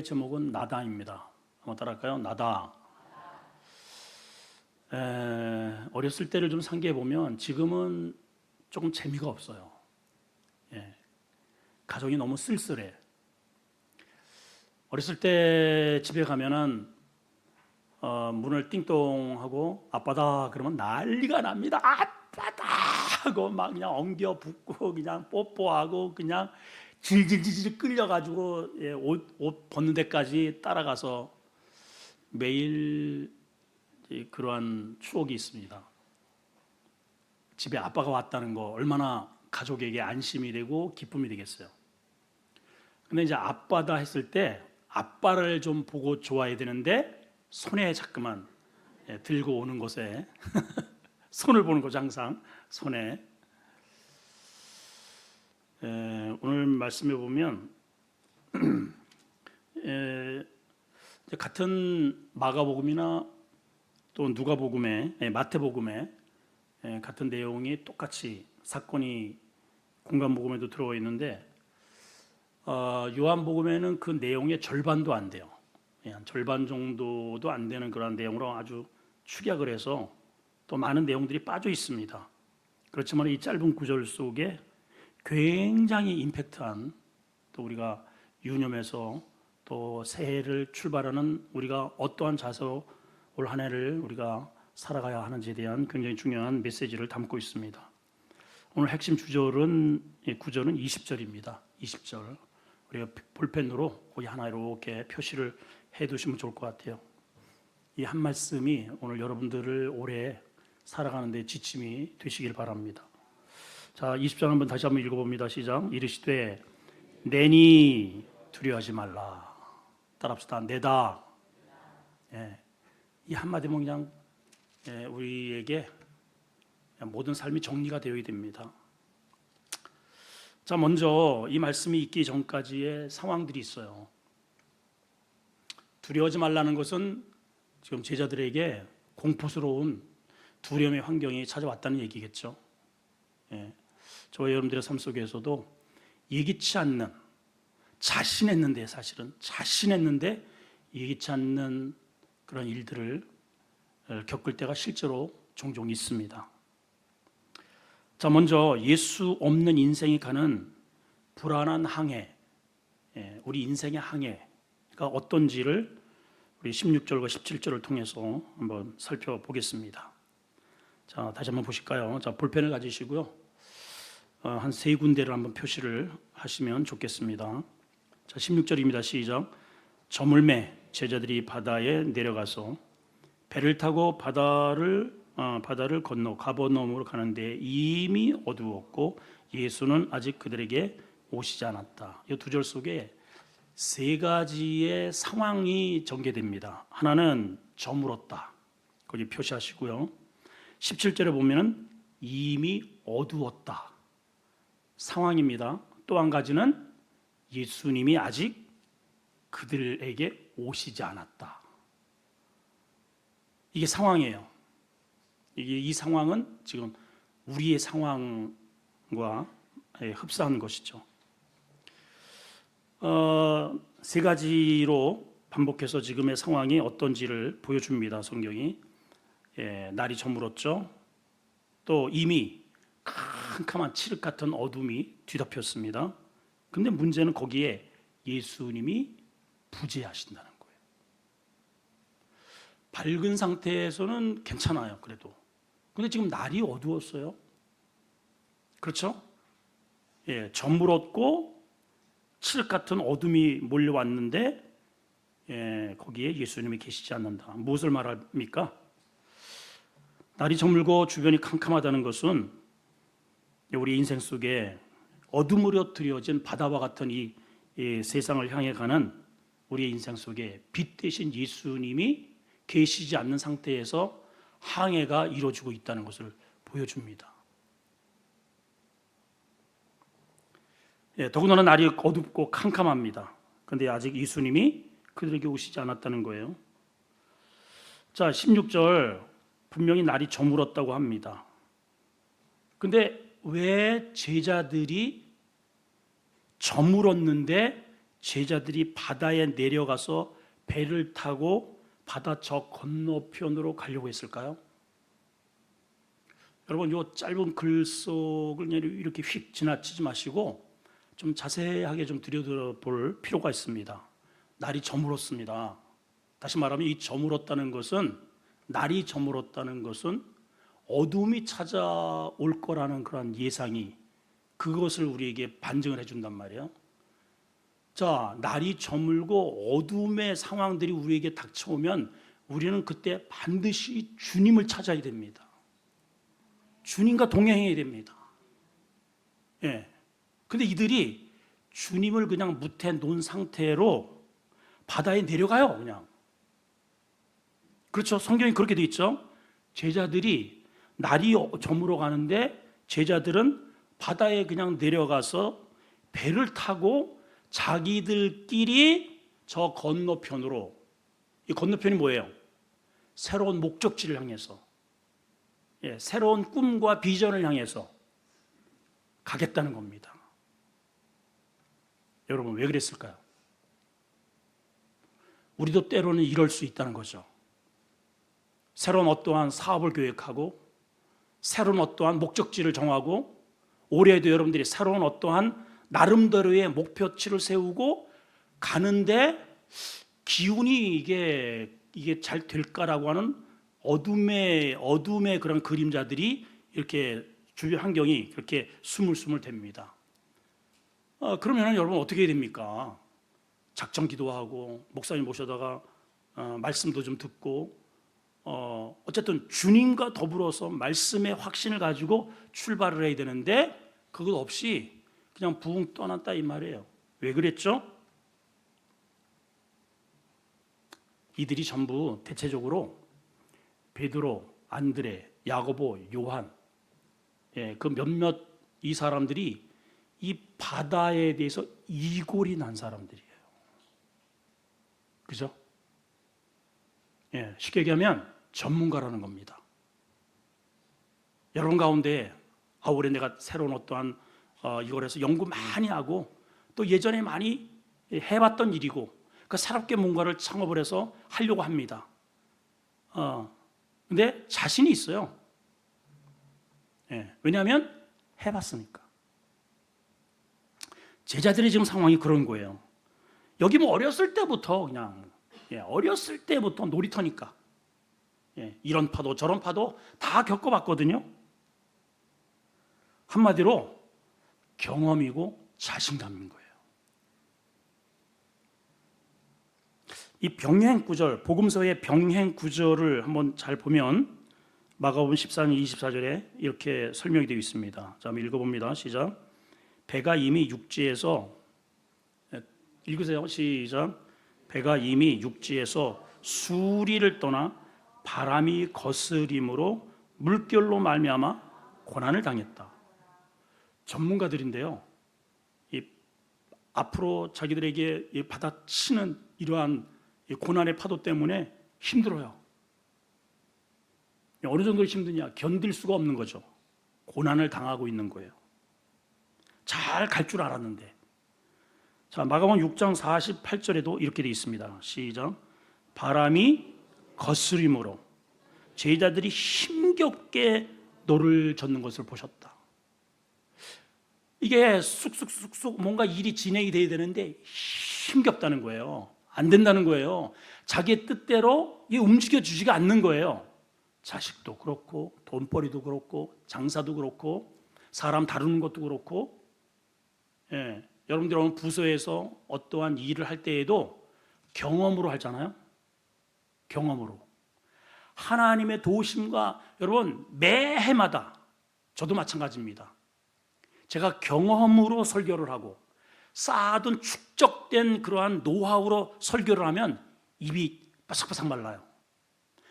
제목은 나다입니다. 한번 따라할까요? 나다. 어렸을 때를 좀 상기해 보면 지금은 조금 재미가 없어요. 가족이 너무 쓸쓸해. 어렸을 때 집에 가면은 문을 띵동하고 아빠다 그러면 난리가 납니다. 아빠다 하고 막 그냥 엉겨 붙고 그냥 뽀뽀하고 그냥 질질질질 끌려가지고 옷 벗는 데까지 따라가서 매일 그러한 추억이 있습니다. 집에 아빠가 왔다는 거 얼마나 가족에게 안심이 되고 기쁨이 되겠어요. 근데 이제 아빠다 했을 때 아빠를 좀 보고 좋아해야 되는데 손에 자꾸만 들고 오는 곳에 손을 보는 거죠. 항상 손에. 오늘 말씀해 보면 같은 마가복음이나 또 누가복음에 마태복음에 같은 내용이 똑같이 사건이 공간복음에도 들어와 있는데 요한복음에는 그 내용의 절반도 안 돼요. 한 절반 정도도 안 되는 그런 내용으로 아주 축약을 해서 또 많은 내용들이 빠져 있습니다. 그렇지만 이 짧은 구절 속에 굉장히 임팩트한, 또 우리가 유념해서 또 새해를 출발하는 우리가 어떠한 자세로 올 한 해를 우리가 살아가야 하는지에 대한 굉장히 중요한 메시지를 담고 있습니다. 오늘 핵심 구절은 20절입니다. 20절. 우리가 볼펜으로 거기 하나 이렇게 표시를 해 두시면 좋을 것 같아요. 이 한 말씀이 오늘 여러분들을 올해 살아가는 데 지침이 되시길 바랍니다. 자, 20절 한번 다시 한번 읽어봅니다. 시작. 이르시되 내니 두려워하지 말라. 따라합시다. 내다. 이 한마디면 그냥 우리에게 모든 삶이 정리가 되어야 됩니다. 자, 먼저 이 말씀이 있기 전까지의 상황들이 있어요. 두려워하지 말라는 것은 지금 제자들에게 공포스러운 두려움의 환경이 찾아왔다는 얘기겠죠. 저와 여러분들의 삶 속에서도 예기치 않는, 자신했는데 예기치 않는 그런 일들을 겪을 때가 실제로 종종 있습니다. 자, 먼저 예수 없는 인생이 가는 불안한 항해, 우리 인생의 항해가 어떤지를 우리 16절과 17절을 통해서 한번 살펴보겠습니다. 자, 다시 한번 보실까요? 자, 볼펜을 가지시고요. 한 세 군데를 한번 표시를 하시면 좋겠습니다. 자, 16절입니다. 시작. 저물매 제자들이 바다에 내려가서 배를 타고 바다를 건너 가버나움으로 가는데 이미 어두웠고 예수는 아직 그들에게 오시지 않았다. 이 두 절 속에 세 가지의 상황이 전개됩니다. 하나는 저물었다. 거기 표시하시고요. 17절에 보면은 이미 어두웠다. 상황입니다. 또 한 가지는 예수님이 아직 그들에게 오시지 않았다. 이게 상황이에요. 이 상황은 지금 우리의 상황과 흡사한 것이죠. 세 가지로 반복해서 지금의 상황이 어떤지를 보여줍니다. 성경이. 날이 저물었죠. 또 이미 캄캄한 칠흑 같은 어둠이 뒤덮였습니다. 근데 문제는 거기에 예수님이 부재하신다는 거예요. 밝은 상태에서는 괜찮아요. 그래도. 근데 지금 날이 어두웠어요. 그렇죠? 저물었고 칠흑 같은 어둠이 몰려왔는데 거기에 예수님이 계시지 않는다. 무엇을 말합니까? 날이 저물고 주변이 캄캄하다는 것은 우리 인생 속에 어둠으로 드려진 바다와 같은 이 세상을 향해 가는 우리의 인생 속에 빛 대신 예수님이 계시지 않는 상태에서 항해가 이루어지고 있다는 것을 보여줍니다. 더군다나 날이 어둡고 캄캄합니다. 그런데 아직 예수님이 그들에게 오시지 않았다는 거예요. 자, 16절 분명히 날이 저물었다고 합니다. 근데 왜 제자들이 저물었는데 제자들이 바다에 내려가서 배를 타고 바다 저 건너편으로 가려고 했을까요? 여러분, 이 짧은 글 속을 이렇게 휙 지나치지 마시고 좀 자세하게 좀 들여다볼 필요가 있습니다. 날이 저물었습니다. 다시 말하면 이 저물었다는 것은, 날이 저물었다는 것은 어둠이 찾아올 거라는 그런 예상이, 그것을 우리에게 반증을 해준단 말이에요. 자, 날이 저물고 어둠의 상황들이 우리에게 닥쳐오면 우리는 그때 반드시 주님을 찾아야 됩니다. 주님과 동행해야 됩니다. 예. 근데 이들이 주님을 그냥 무태 놓은 상태로 바다에 내려가요, 그냥. 그렇죠. 성경이 그렇게 돼 있죠. 제자들이 날이 저물어 가는데 제자들은 바다에 그냥 내려가서 배를 타고 자기들끼리 저 건너편으로, 이 건너편이 뭐예요? 새로운 목적지를 향해서, 새로운 꿈과 비전을 향해서 가겠다는 겁니다. 여러분, 왜 그랬을까요? 우리도 때로는 이럴 수 있다는 거죠. 새로운 어떠한 사업을 계획하고 새로운 어떠한 목적지를 정하고 올해에도 여러분들이 새로운 어떠한 나름대로의 목표치를 세우고 가는데 기운이 이게 잘 될까라고 하는 어둠의 그런 그림자들이 이렇게 주변 환경이 그렇게 스물스물됩니다. 그러면 여러분 어떻게 해야 됩니까? 작정 기도하고 목사님 모셔다가 말씀도 좀 듣고 어쨌든 주님과 더불어서 말씀의 확신을 가지고 출발을 해야 되는데 그것 없이 그냥 붕 떠났다 이 말이에요. 왜 그랬죠? 이들이 전부 대체적으로 베드로, 안드레, 야고보, 요한, 그 몇몇 이 사람들이 이 바다에 대해서 이골이 난 사람들이에요. 그죠? 쉽게 얘기하면 전문가라는 겁니다. 여러분 가운데 올해 내가 새로운 어떠한 이걸 해서 연구 많이 하고 또 예전에 많이 해봤던 일이고 그 새롭게 뭔가를 창업을 해서 하려고 합니다. 근데 자신이 있어요. 왜냐하면 해봤으니까. 제자들의 지금 상황이 그런 거예요. 여기 뭐 어렸을 때부터 그냥 어렸을 때부터 놀이터니까 이런 파도 저런 파도 다 겪어봤거든요. 한마디로 경험이고 자신감인 거예요. 이 병행 구절, 복음서의 병행 구절을 한번 잘 보면 마가복음 14장 24절에 이렇게 설명이 되어 있습니다. 자, 한번 읽어봅니다. 시작. 배가 이미 육지에서, 읽으세요. 시작. 배가 이미 육지에서 수리를 떠나 바람이 거스림으로 물결로 말미암아 고난을 당했다. 전문가들인데요. 이 앞으로 자기들에게 받아치는 이러한 고난의 파도 때문에 힘들어요. 어느 정도 힘드냐? 견딜 수가 없는 거죠. 고난을 당하고 있는 거예요. 잘 갈 줄 알았는데. 자, 마가복음 6장 48절에도 이렇게 되어 있습니다. 시작. 바람이 거스림으로 제자들이 힘겹게 노를 젓는 것을 보셨다. 이게 쑥쑥쑥쑥 뭔가 일이 진행이 돼야 되는데 힘겹다는 거예요. 안 된다는 거예요. 자기의 뜻대로 이게 움직여주지가 않는 거예요. 자식도 그렇고 돈벌이도 그렇고 장사도 그렇고 사람 다루는 것도 그렇고 여러분들 오늘 부서에서 어떠한 일을 할 때에도 경험으로 하잖아요. 경험으로. 하나님의 도우심과 여러분 매해마다 저도 마찬가지입니다. 제가 경험으로 설교를 하고 쌓아둔 축적된 그러한 노하우로 설교를 하면 입이 바삭바삭 말라요.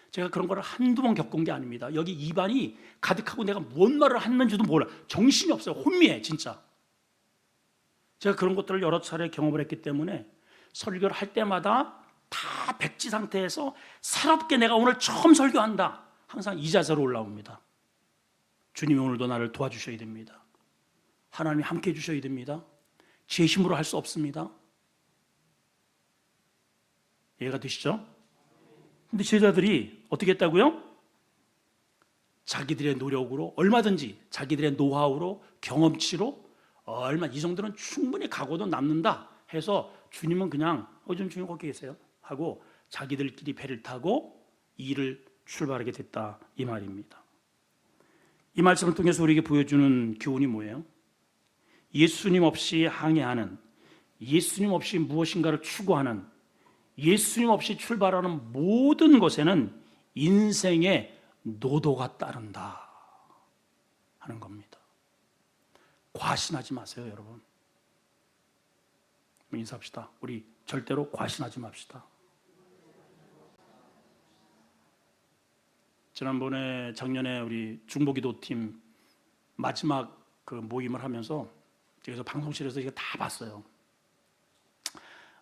제가 그런 거를 한두 번 겪은 게 아닙니다. 여기 입안이 가득하고 내가 뭔 말을 했는지도 몰라. 정신이 없어요. 혼미해 진짜. 제가 그런 것들을 여러 차례 경험을 했기 때문에 설교를 할 때마다 다 백지 상태에서 새롭게 내가 오늘 처음 설교한다. 항상 이 자세로 올라옵니다. 주님이 오늘도 나를 도와주셔야 됩니다. 하나님이 함께 해주셔야 됩니다. 제 힘으로 할 수 없습니다. 이해가 되시죠? 근데 제자들이 어떻게 했다고요? 자기들의 노력으로 얼마든지 자기들의 노하우로 경험치로 이 정도는 충분히 가고도 남는다 해서 주님은 그냥 좀 주님 거기 계세요 하고 자기들끼리 배를 타고 일을 출발하게 됐다 이 말입니다. 이 말씀을 통해서 우리에게 보여주는 교훈이 뭐예요? 예수님 없이 항해하는, 예수님 없이 무엇인가를 추구하는, 예수님 없이 출발하는 모든 것에는 인생의 노도가 따른다 하는 겁니다. 과신하지 마세요, 여러분. 인사합시다. 우리 절대로 과신하지 맙시다. 지난번에 작년에 우리 중보기도팀 마지막 그 모임을 하면서 그래서 방송실에서 이거 다 봤어요.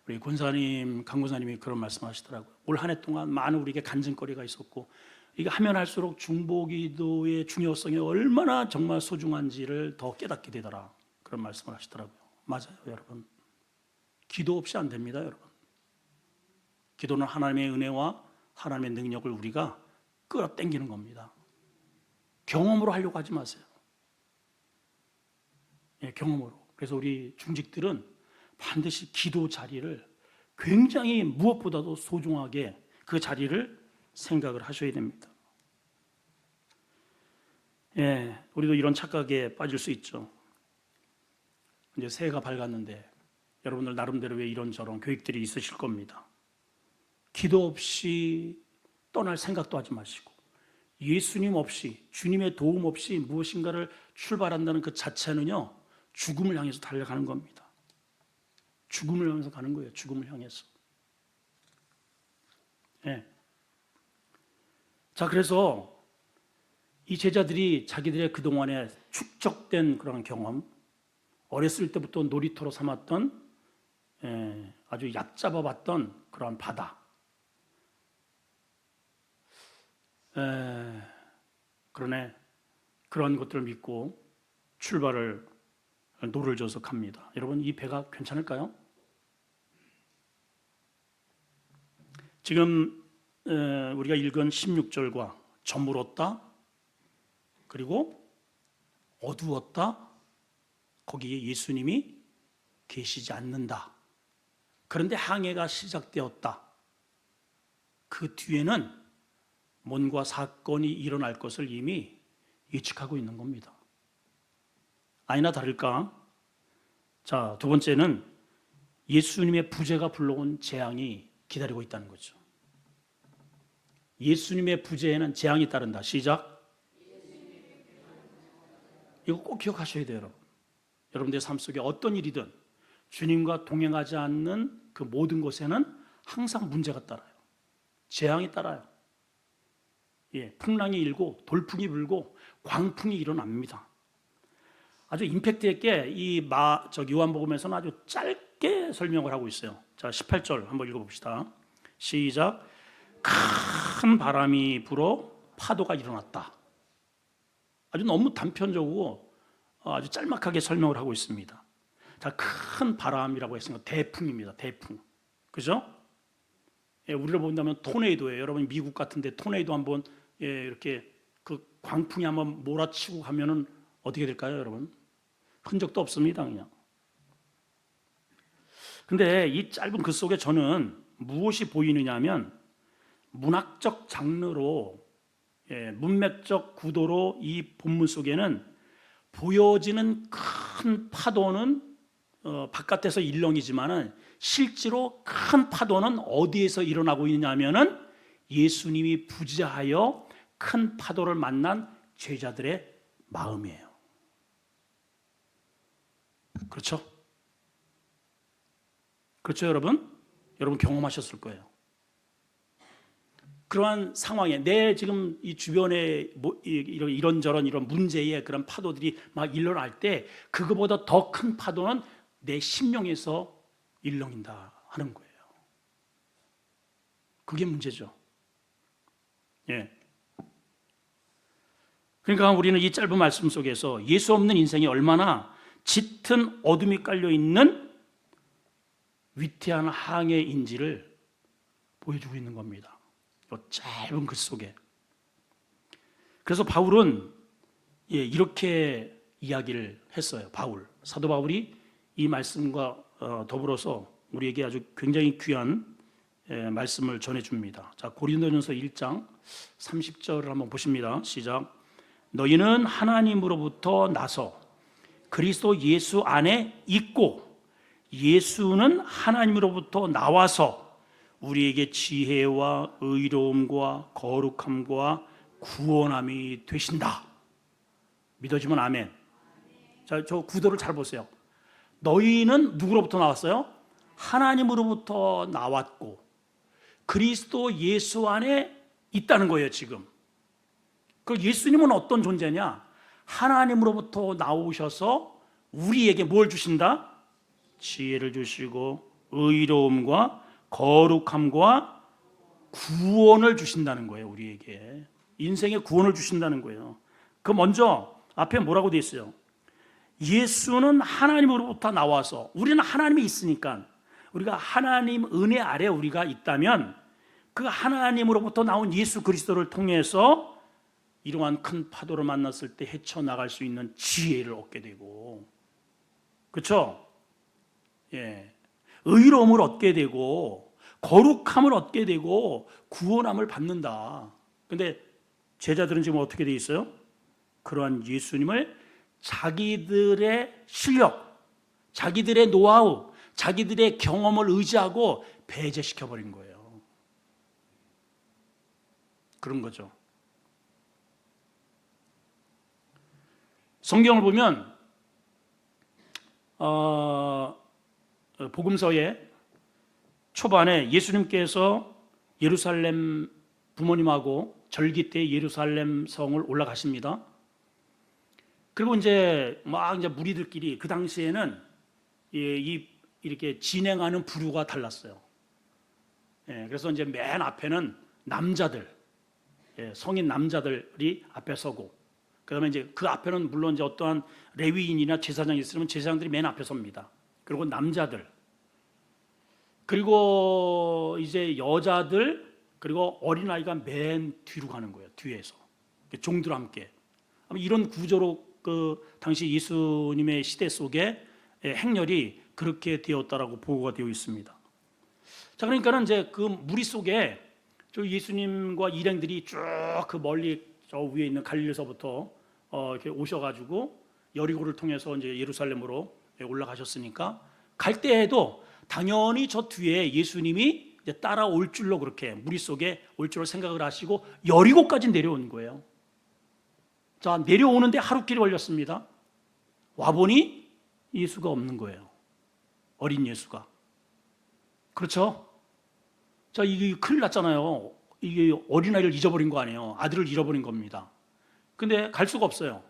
우리 권사님, 강 권사님이 그런 말씀하시더라고요. 올 한 해 동안 많은 우리에게 간증거리가 있었고 이게 하면 할수록 중보기도의 중요성이 얼마나 정말 소중한지를 더 깨닫게 되더라. 그런 말씀을 하시더라고요. 맞아요, 여러분. 기도 없이 안 됩니다, 여러분. 기도는 하나님의 은혜와 하나님의 능력을 우리가 끌어당기는 겁니다. 경험으로 하려고 하지 마세요. 예, 경험으로. 그래서 우리 중직들은 반드시 기도 자리를 굉장히 무엇보다도 소중하게 그 자리를 생각을 하셔야 됩니다. 예, 우리도 이런 착각에 빠질 수 있죠. 이제 새해가 밝았는데 여러분들 나름대로 왜 이런저런 계획들이 있으실 겁니다. 기도 없이 떠날 생각도 하지 마시고 예수님 없이 주님의 도움 없이 무엇인가를 출발한다는 그 자체는요 죽음을 향해서 달려가는 겁니다. 죽음을 향해서 가는 거예요. 죽음을 향해서. 예. 자, 그래서 이 제자들이 자기들의 그동안에 축적된 그런 경험, 어렸을 때부터 놀이터로 삼았던 아주 얕잡아봤던 그런 바다, 그러네 그런 것들을 믿고 출발을 노를 져서 갑니다. 여러분 이 배가 괜찮을까요? 지금 우리가 읽은 16절과 저물었다 그리고 어두웠다 거기에 예수님이 계시지 않는다. 그런데 항해가 시작되었다. 그 뒤에는 뭔가 사건이 일어날 것을 이미 예측하고 있는 겁니다. 아니나 다를까? 자, 두 번째는 예수님의 부재가 불러온 재앙이 기다리고 있다는 거죠. 예수님의 부재에는 재앙이 따른다. 시작. 이거 꼭 기억하셔야 돼요, 여러분. 여러분들의 삶 속에 어떤 일이든 주님과 동행하지 않는 그 모든 것에는 항상 문제가 따라요. 재앙이 따라요. 예, 풍랑이 일고 돌풍이 불고 광풍이 일어납니다. 아주 임팩트 있게 이 요한복음에서는 아주 짧게 설명을 하고 있어요. 자, 18절 한번 읽어봅시다. 시작. 큰 바람이 불어 파도가 일어났다. 아주 너무 단편적이고 아주 짤막하게 설명을 하고 있습니다. 자, 큰 바람이라고 했으니까 대풍입니다. 대풍. 그죠? 예, 우리를 본다면 토네이도예요. 여러분 미국 같은데 토네이도 한번 이렇게 그 광풍이 한번 몰아치고 가면은 어떻게 될까요, 여러분? 흔적도 없습니다, 그냥. 근데 이 짧은 글 속에 저는 무엇이 보이느냐 하면 문학적 장르로 문맥적 구도로 이 본문 속에는 보여지는 큰 파도는 바깥에서 일렁이지만은 실제로 큰 파도는 어디에서 일어나고 있느냐 하면은 예수님이 부재하여 큰 파도를 만난 제자들의 마음이에요. 그렇죠? 그렇죠, 여러분? 여러분 경험하셨을 거예요. 그러한 상황에 내 지금 이 주변에 이런저런 이런 문제의 그런 파도들이 막 일어날 때 그거보다 더 큰 파도는 내 심령에서 일렁인다 하는 거예요. 그게 문제죠. 예. 그러니까 우리는 이 짧은 말씀 속에서 예수 없는 인생이 얼마나 짙은 어둠이 깔려 있는 위태한 항해인지를 보여주고 있는 겁니다. 이 짧은 글 속에. 그래서 바울은 이렇게 이야기를 했어요. 사도 바울이 이 말씀과 더불어서 우리에게 아주 굉장히 귀한 말씀을 전해줍니다. 자, 고린도전서 1장 30절을 한번 보십니다. 시작. 너희는 하나님으로부터 나서 그리스도 예수 안에 있고 예수는 하나님으로부터 나와서 우리에게 지혜와 의로움과 거룩함과 구원함이 되신다. 믿어지면 아멘. 자, 저 구도를 잘 보세요. 너희는 누구로부터 나왔어요? 하나님으로부터 나왔고 그리스도 예수 안에 있다는 거예요. 지금 그 예수님은 어떤 존재냐? 하나님으로부터 나오셔서 우리에게 뭘 주신다? 지혜를 주시고 의로움과 거룩함과 구원을 주신다는 거예요. 우리에게 인생의 구원을 주신다는 거예요. 그 먼저 앞에 뭐라고 되어 있어요? 예수는 하나님으로부터 나와서, 우리는 하나님이 있으니까 우리가 하나님 은혜 아래 우리가 있다면 그 하나님으로부터 나온 예수 그리스도를 통해서 이러한 큰 파도를 만났을 때 헤쳐나갈 수 있는 지혜를 얻게 되고, 그렇죠? 예, 의로움을 얻게 되고 거룩함을 얻게 되고 구원함을 받는다. 근데 제자들은 지금 어떻게 돼 있어요? 그러한 예수님을 자기들의 실력, 자기들의 노하우, 자기들의 경험을 의지하고 배제시켜 버린 거예요. 그런 거죠. 성경을 보면 복음서의 초반에 예수님께서 예루살렘 부모님하고 절기 때 예루살렘 성을 올라가십니다. 그리고 이제 무리들끼리 그 당시에는 이렇게 진행하는 부류가 달랐어요. 그래서 이제 맨 앞에는 남자들, 성인 남자들이 앞에 서고, 그다음에 이제 그 앞에는 물론 이제 어떠한 레위인이나 제사장이 있으면 제사장들이 맨 앞에 섭니다. 그리고 남자들, 그리고 이제 여자들, 그리고 어린아이가 맨 뒤로 가는 거예요. 뒤에서 종들과 함께. 이런 구조로 그 당시 예수님의 시대 속에 행렬이 그렇게 되었다라고 보고가 되어 있습니다. 자, 그러니까는 이제 그 무리 속에 저 예수님과 일행들이 쭉 그 멀리 저 위에 있는 갈릴리서부터 이렇게 오셔가지고 여리고를 통해서 이제 예루살렘으로 올라가셨으니까 갈 때에도 당연히 저 뒤에 예수님이 이제 따라올 줄로, 그렇게 무리 속에 올 줄로 생각을 하시고 여리고까지 내려온 거예요. 자, 내려오는데 하루길이 걸렸습니다. 와보니 예수가 없는 거예요. 어린 예수가. 그렇죠? 자, 이게 큰일 났잖아요. 이게 어린아이를 잊어버린 거 아니에요. 아들을 잃어버린 겁니다. 근데 갈 수가 없어요.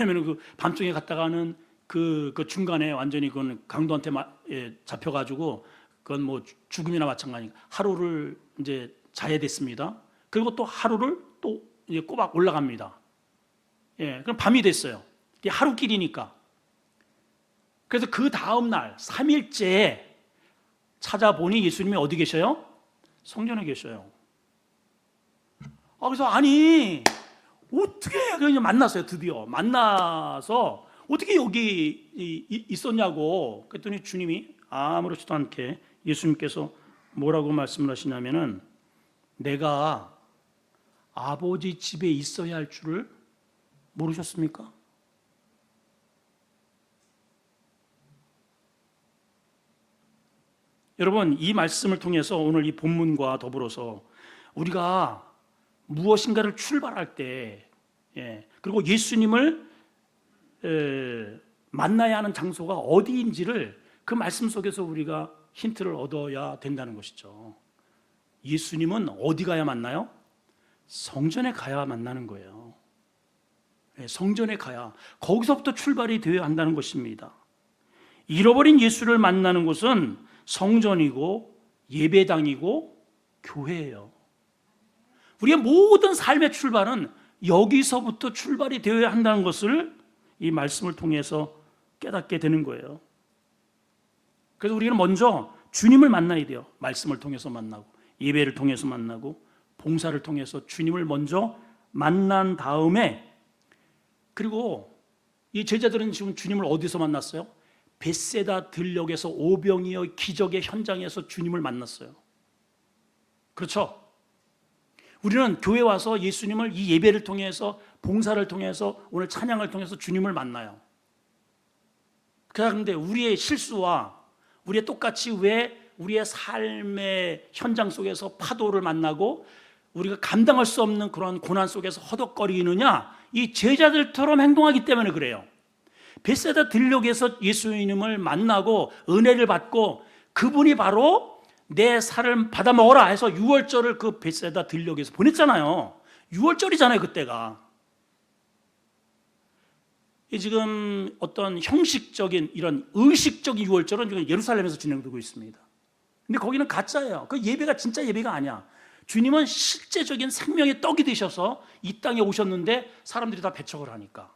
왜냐하면 그 밤중에 갔다가는 그 중간에 완전히 그건 강도한테 잡혀가지고 그건 뭐 죽음이나 마찬가지니까 하루를 이제 자야 됐습니다. 그리고 또 하루를 또 이제 꼬박 올라갑니다. 그럼 밤이 됐어요. 이게 하루길이니까. 그래서 그 다음 날 3일째에 찾아보니 예수님이 어디 계셔요? 성전에 계셔요. 그래서 아니 어떻게 그냥 만났어요. 드디어 만나서 어떻게 여기 있었냐고 그랬더니 주님이 아무렇지도 않게 예수님께서 뭐라고 말씀을 하시냐면은 내가 아버지 집에 있어야 할 줄을 모르셨습니까? 여러분, 이 말씀을 통해서 오늘 이 본문과 더불어서 우리가 무엇인가를 출발할 때, 그리고 예수님을 만나야 하는 장소가 어디인지를 그 말씀 속에서 우리가 힌트를 얻어야 된다는 것이죠. 예수님은 어디 가야 만나요? 성전에 가야 만나는 거예요. 성전에 가야, 거기서부터 출발이 되어야 한다는 것입니다. 잃어버린 예수를 만나는 곳은 성전이고 예배당이고 교회예요. 우리의 모든 삶의 출발은 여기서부터 출발이 되어야 한다는 것을 이 말씀을 통해서 깨닫게 되는 거예요. 그래서 우리는 먼저 주님을 만나야 돼요. 말씀을 통해서 만나고 예배를 통해서 만나고 봉사를 통해서 주님을 먼저 만난 다음에, 그리고 이 제자들은 지금 주님을 어디서 만났어요? 벳세다 들녘에서 오병이어 기적의 현장에서 주님을 만났어요. 그렇죠? 우리는 교회 와서 예수님을 이 예배를 통해서, 봉사를 통해서, 오늘 찬양을 통해서 주님을 만나요. 그런데 우리의 실수와 우리의 똑같이 왜 우리의 삶의 현장 속에서 파도를 만나고 우리가 감당할 수 없는 그런 고난 속에서 허덕거리느냐? 이 제자들처럼 행동하기 때문에 그래요. 벳세다 들녘에서 예수님을 만나고 은혜를 받고 그분이 바로 내 살을 받아 먹어라 해서 유월절을 그 벳세다 들녘에서 보냈잖아요. 유월절이잖아요, 그때가. 지금 어떤 형식적인 이런 의식적인 유월절은 지금 예루살렘에서 진행되고 있습니다. 근데 거기는 가짜예요. 그 예배가 진짜 예배가 아니야. 주님은 실제적인 생명의 떡이 되셔서 이 땅에 오셨는데 사람들이 다 배척을 하니까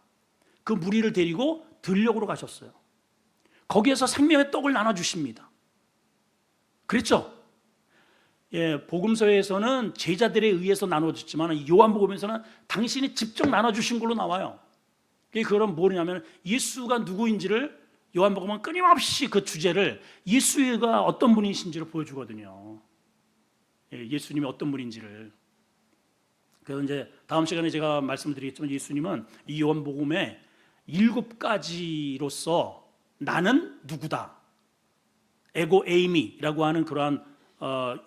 그 무리를 데리고 들녘으로 가셨어요. 거기에서 생명의 떡을 나눠주십니다. 그랬죠? 예, 복음서에서는 제자들에 의해서 나눠줬지만 요한복음에서는 당신이 직접 나눠주신 걸로 나와요. 그건 뭐냐면 예수가 누구인지를 요한복음은 끊임없이 그 주제를 예수가 어떤 분이신지를 보여주거든요. 예, 예수님이 어떤 분인지를. 그래서 이제 다음 시간에 제가 말씀드리겠지만 예수님은 이 요한복음에 7가지로서 나는 누구다, 에고 에이미라고 하는 그러한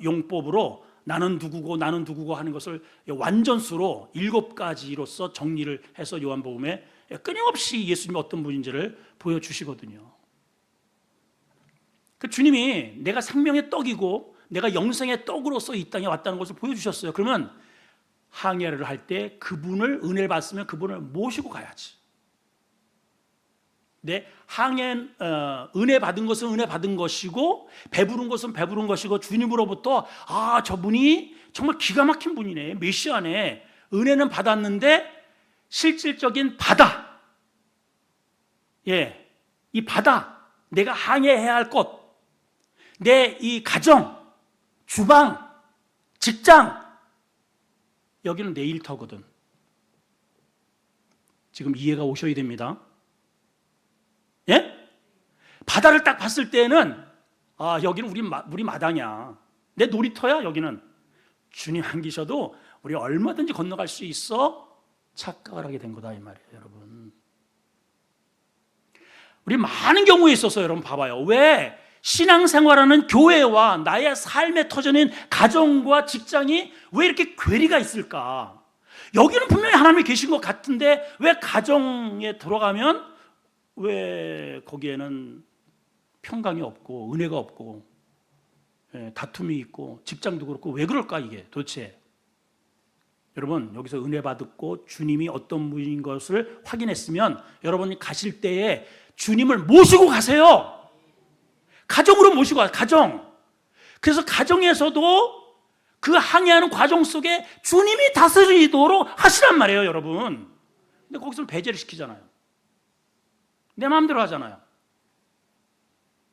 용법으로 나는 누구고 하는 것을 완전수로 7가지로서 정리를 해서 요한복음에 끊임없이 예수님이 어떤 분인지를 보여주시거든요. 그 주님이 내가 생명의 떡이고 내가 영생의 떡으로서 이 땅에 왔다는 것을 보여주셨어요. 그러면 항해를 할 때 그분을 은혜를 받으면 그분을 모시고 가야지. 은혜 받은 것은 은혜 받은 것이고 배부른 것은 배부른 것이고 주님으로부터 저분이 정말 기가 막힌 분이네, 메시아네, 은혜는 받았는데 실질적인 바다, 예, 이 바다, 내가 항해해야 할 것, 내 이 가정, 주방, 직장, 여기는 내 일터거든. 지금 이해가 오셔야 됩니다. 예? 바다를 딱 봤을 때는 여기는 우리 마당이야, 내 놀이터야. 여기는 주님 안 계셔도 우리 얼마든지 건너갈 수 있어 착각을 하게 된 거다 이 말이에요. 여러분, 우리 많은 경우에 있어서 여러분 봐봐요. 왜 신앙생활하는 교회와 나의 삶의 터전인 가정과 직장이 왜 이렇게 괴리가 있을까? 여기는 분명히 하나님이 계신 것 같은데 왜 가정에 들어가면 왜 거기에는 평강이 없고 은혜가 없고 다툼이 있고 직장도 그렇고 왜 그럴까 이게 도대체? 여러분, 여기서 은혜 받았고 주님이 어떤 분인 것을 확인했으면 여러분이 가실 때에 주님을 모시고 가세요. 가정으로 모시고 가세요. 가정. 그래서 가정에서도 그 항해하는 과정 속에 주님이 다스리도록 하시란 말이에요, 여러분. 근데 거기서 배제를 시키잖아요. 내 마음대로 하잖아요.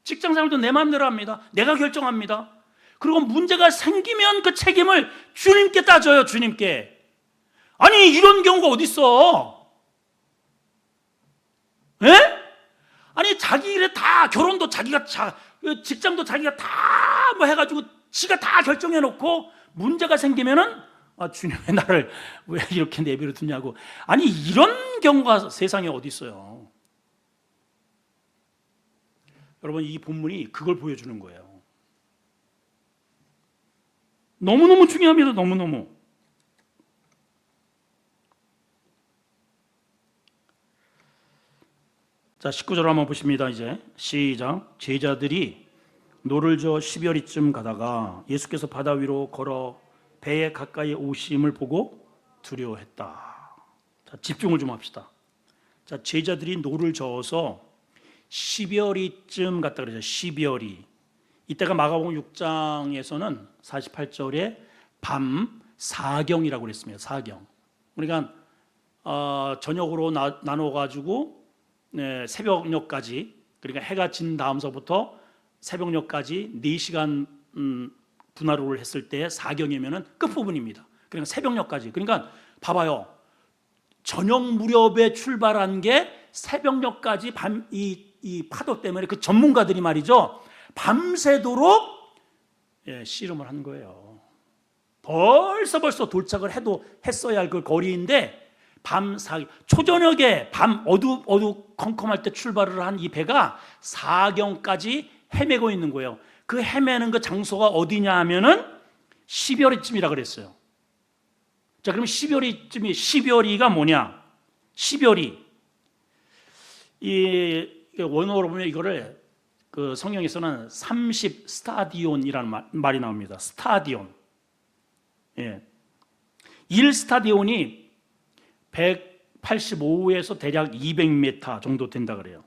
직장생활도 내 마음대로 합니다. 내가 결정합니다. 그리고 문제가 생기면 그 책임을 주님께 따져요. 주님께. 아니, 이런 경우가 어디 있어? 예? 아니, 자기 일에 다, 결혼도 자기가 직장도 자기가 다 뭐 해가지고 지가 다 결정해놓고 문제가 생기면은 주님 왜 나를 왜 이렇게 내버려 두냐고. 아니, 이런 경우가 세상에 어디 있어요? 여러분, 이 본문이 그걸 보여주는 거예요. 너무너무 중요합니다. 너무너무. 자, 19절 한번 보십니다. 이제 시작. 제자들이 노를 저어 12월이쯤 가다가 예수께서 바다 위로 걸어 배에 가까이 오심을 보고 두려워했다. 자, 집중을 좀 합시다. 자, 제자들이 노를 저어서 12월이쯤 갔다 그러죠. 12월이. 이때가 마가복음 6장에서는 48절에 밤 사경이라고 그랬습니다. 사경. 그러니까 저녁으로 나눠가지고 새벽녘까지, 그러니까 해가 진 다음서부터 새벽녘까지 4시간 분화로를 했을 때 사경이면은 끝부분입니다. 그러니까 새벽녘까지. 그러니까 봐봐요. 저녁 무렵에 출발한 게 새벽녘까지 이 파도 때문에 그 전문가들이 말이죠. 밤새도록 씨름을 한 거예요. 벌써 도착을 했어야 할 그 거리인데 초저녁에 밤 어두컴컴할 때 출발을 한 이 배가 사경까지 헤매고 있는 거예요. 그 헤매는 그 장소가 어디냐 하면은 시베리쯤이라 그랬어요. 자, 그럼 시베리가 뭐냐? 시베리. 이 원어로 보면 이거를 그 성경에서는 30 스타디온이라는 말이 나옵니다. 스타디온. 1 스타디온이 185에서 대략 200m 정도 된다 그래요.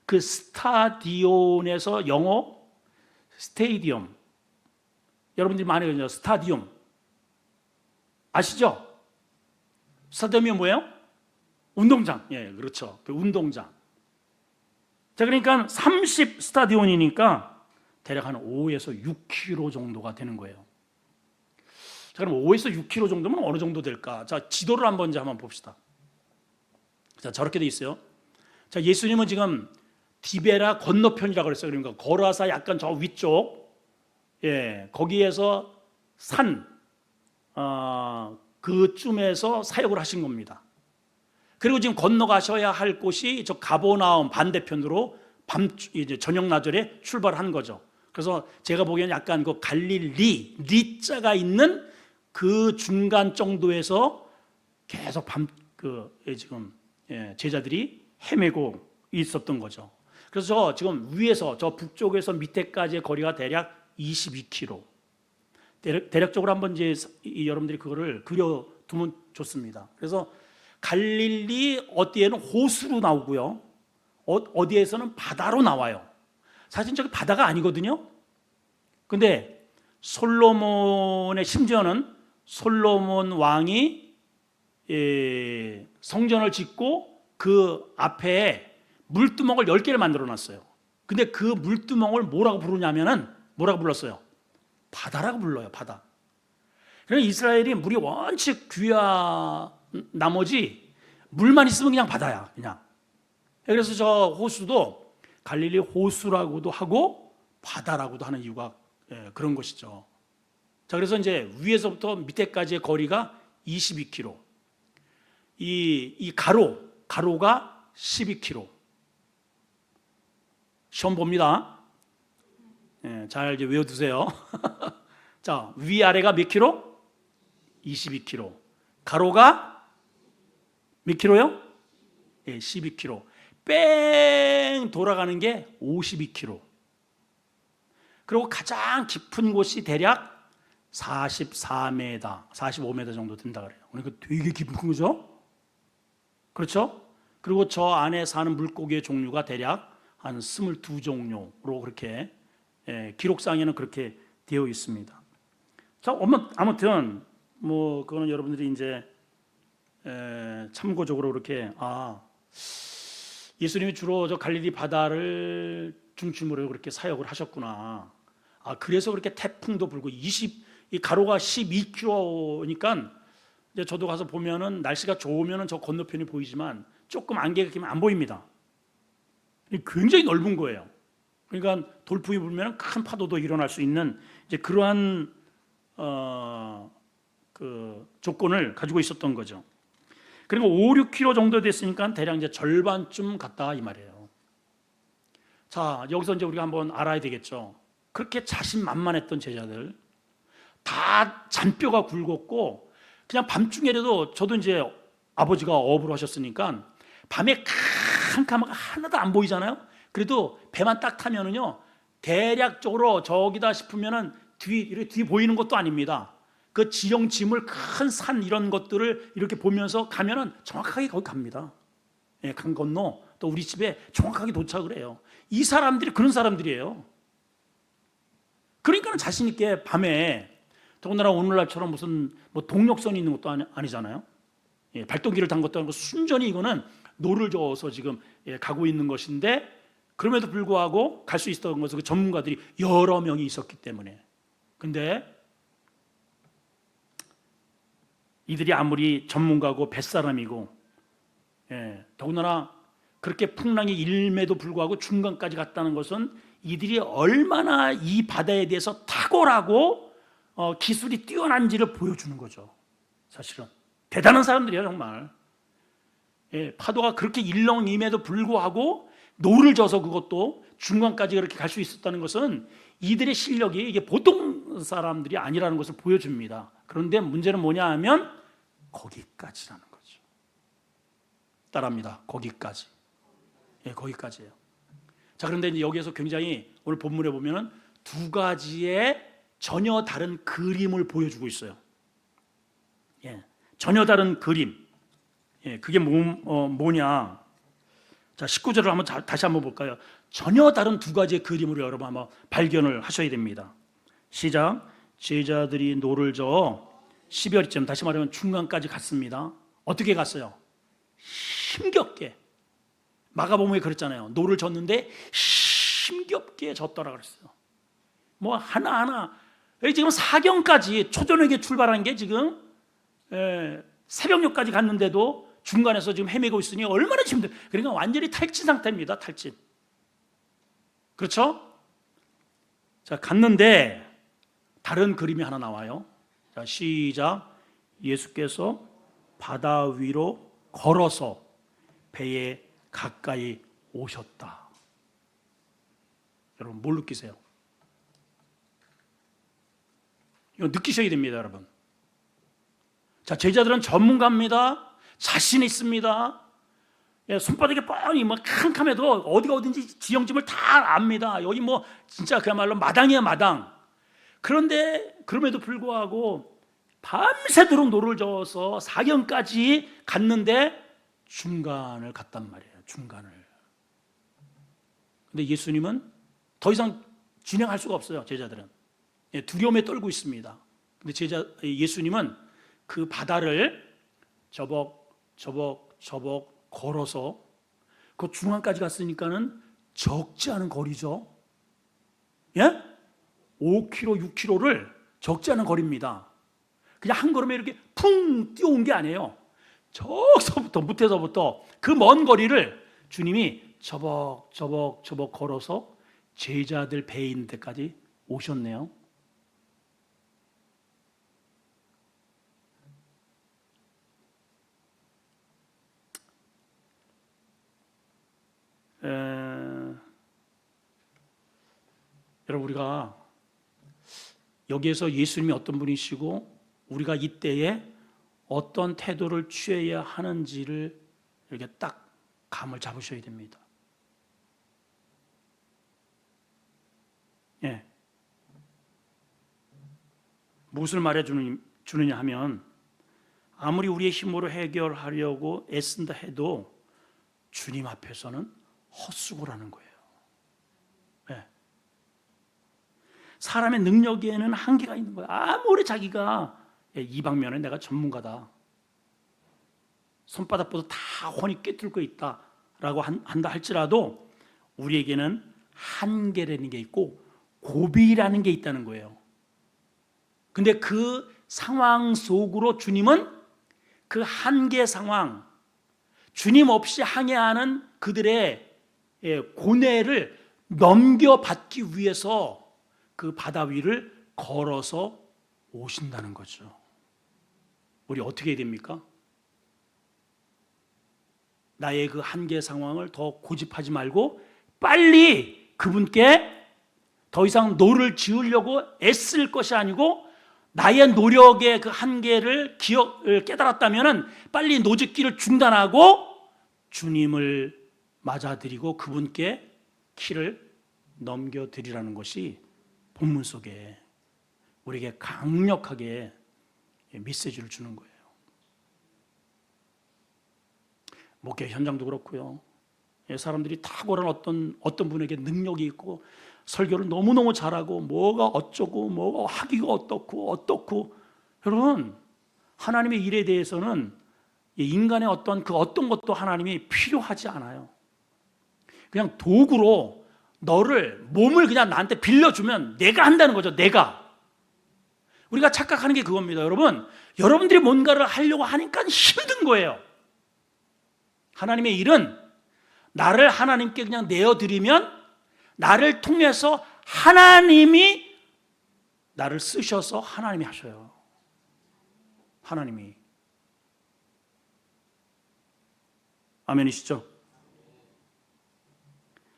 그 스타디온에서 영어 스테디움. 여러분들이 많이 그러죠. 스타디움. 아시죠? 스타디움이 뭐예요? 운동장. 그렇죠. 그 운동장. 자, 그러니까 30 스타디온이니까 대략 한 5에서 6km 정도가 되는 거예요. 자, 그럼 5에서 6km 정도면 어느 정도 될까? 자, 지도를 한번 봅시다. 자, 저렇게 돼 있어요. 자, 예수님은 지금 디베라 건너편이라고 그랬어요. 그러니까 걸어서 약간 저 위쪽, 거기에서 그쯤에서 사역을 하신 겁니다. 그리고 지금 건너가셔야 할 곳이 저 가버나움 반대편으로 이제 저녁 나절에 출발한 거죠. 그래서 제가 보기에는 약간 그 갈릴리 리자가 있는 그 중간 정도에서 계속 지금 제자들이 헤매고 있었던 거죠. 그래서 지금 위에서 저 북쪽에서 밑에까지의 거리가 대략 22km. 대략적으로 한번 이제 여러분들이 그거를 그려두면 좋습니다. 그래서 갈릴리 어디에는 호수로 나오고요. 어디에서는 바다로 나와요. 사실 저기 바다가 아니거든요. 근데 심지어는 솔로몬 왕이 성전을 짓고 그 앞에 물두멍을 10개를 만들어 놨어요. 근데 그 물두멍을 뭐라고 부르냐면은 뭐라고 불렀어요? 바다라고 불러요. 바다. 그러니까 이스라엘이 물이 원칙 귀한 나머지 물만 있으면 그냥 바다야. 그냥. 그래서 저 호수도 갈릴리 호수라고도 하고 바다라고도 하는 이유가 그런 것이죠. 자, 그래서 이제 위에서부터 밑에까지의 거리가 22km. 이 가로가 12km. 시험 봅니다. 잘 이제 외워두세요. 자, 위아래가 몇 킬로? 22km. 가로가 몇 킬로요? 12km. 뺑 돌아가는 게 52km. 그리고 가장 깊은 곳이 대략 44m, 45m 정도 된다 그래요. 그러니까 되게 깊은 거죠? 그렇죠? 그리고 저 안에 사는 물고기의 종류가 대략 한 22종류로 그렇게 기록상에는 그렇게 되어 있습니다. 자, 아무튼 그거는 여러분들이 이제 참고적으로 그렇게 예수님이 주로 저 갈릴리 바다를 중심으로 그렇게 사역을 하셨구나. 그래서 그렇게 태풍도 불고 이 가로가 12km니까 이제 저도 가서 보면은 날씨가 좋으면은 저 건너편이 보이지만 조금 안개가 끼면 안 보입니다. 굉장히 넓은 거예요. 그러니까 돌풍이 불면 큰 파도도 일어날 수 있는 이제 그러한 그 조건을 가지고 있었던 거죠. 그리고 5, 6km 정도 됐으니까 대략 이제 절반쯤 갔다 이 말이에요. 자, 여기서 이제 우리가 한번 알아야 되겠죠. 그렇게 자신만만했던 제자들 다 잔뼈가 굵었고 그냥 밤중에라도 저도 이제 아버지가 어부를 하셨으니까 밤에 캄캄하고 하나도 안 보이잖아요. 그래도 배만 딱 타면은요 대략적으로 저기다 싶으면은 뒤 보이는 것도 아닙니다. 그 지형지물 큰 산 이런 것들을 이렇게 보면서 가면은 정확하게 거기 갑니다. 강 건너 또 우리 집에 정확하게 도착을 해요. 이 사람들이 그런 사람들이에요. 그러니까 자신 있게 밤에 더군다나 오늘날처럼 무슨 동력선이 있는 것도 아니잖아요. 발동기를 단 것도 아니고 순전히 이거는 노를 저어서 지금 가고 있는 것인데 그럼에도 불구하고 갈 수 있었던 것은 그 전문가들이 여러 명이 있었기 때문에 근데 이들이 아무리 전문가고 뱃사람이고, 더군다나 그렇게 풍랑이 일임에도 불구하고 중간까지 갔다는 것은 이들이 얼마나 이 바다에 대해서 탁월하고 기술이 뛰어난지를 보여주는 거죠. 사실은 대단한 사람들이에요, 정말. 파도가 그렇게 일렁임에도 불구하고 노를 져서 그것도 중간까지 그렇게 갈 수 있었다는 것은 이들의 실력이 이게 보통 사람들이 아니라는 것을 보여줍니다. 그런데 문제는 뭐냐 하면 거기까지라는 거죠. 따라합니다. 거기까지. 거기까지예요. 자, 그런데 이제 여기에서 굉장히 오늘 본문에 보면은 두 가지의 전혀 다른 그림을 보여주고 있어요. 전혀 다른 그림. 그게 뭐냐? 자, 19절을 한번 다시 한번 볼까요? 전혀 다른 두 가지의 그림으로 여러분 한번 발견을 하셔야 됩니다. 시작. 제자들이 노를 저어 12월쯤, 다시 말하면 중간까지 갔습니다. 어떻게 갔어요? 힘겹게. 마가복음에 그랬잖아요. 노를 젓는데 힘겹게 젓더라 그랬어요. 뭐 하나하나. 여기 지금 사경까지 초저녁에 출발한 게 지금 새벽녘까지 갔는데도 중간에서 지금 헤매고 있으니 얼마나 힘들. 그러니까 완전히 탈진 상태입니다. 탈진. 그렇죠? 자, 갔는데 다른 그림이 하나 나와요. 자, 시작. 예수께서 바다 위로 걸어서 배에 가까이 오셨다. 여러분 뭘 느끼세요? 이거 느끼셔야 됩니다, 여러분. 자, 제자들은 전문가입니다. 자신 있습니다. 손바닥에 뻔히 뭐 캄캄해도 어디가 어딘지 지형집을 다 압니다. 여기 뭐 진짜 그야말로 마당이야, 마당. 그런데 그럼에도 불구하고 밤새도록 노를 저어서 사경까지 갔는데 중간을 갔단 말이에요. 중간을. 근데 예수님은 더 이상 진행할 수가 없어요. 제자들은 두려움에 떨고 있습니다. 근데 예수님은 그 바다를 저벅 걸어서 그 중간까지 갔으니까는 적지 않은 거리죠. 5km, 6km를 적지 않은 거리입니다. 그냥 한 걸음에 이렇게 풍 뛰어온 게 아니에요. 저서부터 밑에서부터 그 먼 거리를 주님이 저벅 걸어서 제자들 배에 있는 데까지 오셨네요. 여러분, 우리가 여기에서 예수님이 어떤 분이시고 우리가 이때에 어떤 태도를 취해야 하는지를 이렇게 딱 감을 잡으셔야 됩니다. 무엇을 말해주느냐 하면 아무리 우리의 힘으로 해결하려고 애쓴다 해도 주님 앞에서는 헛수고라는 거예요. 사람의 능력에는 한계가 있는 거예요. 아무리 자기가 이 방면에 내가 전문가다, 손바닥보다 다 훤히 꿰뚫고 있다라고 한다 할지라도 우리에게는 한계라는 게 있고 고비라는 게 있다는 거예요. 근데 그 상황 속으로 주님은 그 한계 상황, 주님 없이 항해하는 그들의 고뇌를 넘겨받기 위해서 그 바다 위를 걸어서 오신다는 거죠. 우리 어떻게 해야 됩니까? 나의 그 한계 상황을 더 고집하지 말고 빨리 그분께 더 이상 노를 지으려고 애쓸 것이 아니고 나의 노력의 그 한계를 깨달았다면 빨리 노젓기를 중단하고 주님을 맞아드리고 그분께 키를 넘겨드리라는 것이 본문 속에 우리에게 강력하게 메시지를 주는 거예요. 목회 현장도 그렇고요. 사람들이 탁월한 어떤 분에게 능력이 있고 설교를 너무너무 잘하고 뭐가 어쩌고 뭐가 하기가 어떻고 여러분, 하나님의 일에 대해서는 인간의 어떤 것도 하나님이 필요하지 않아요. 그냥 도구로 몸을 그냥 나한테 빌려주면 내가 한다는 거죠. 내가. 우리가 착각하는 게 그겁니다. 여러분, 여러분들이 뭔가를 하려고 하니까 힘든 거예요. 하나님의 일은 나를 하나님께 그냥 내어드리면 나를 통해서 하나님이 나를 쓰셔서 하나님이 하셔요. 하나님이. 아멘이시죠?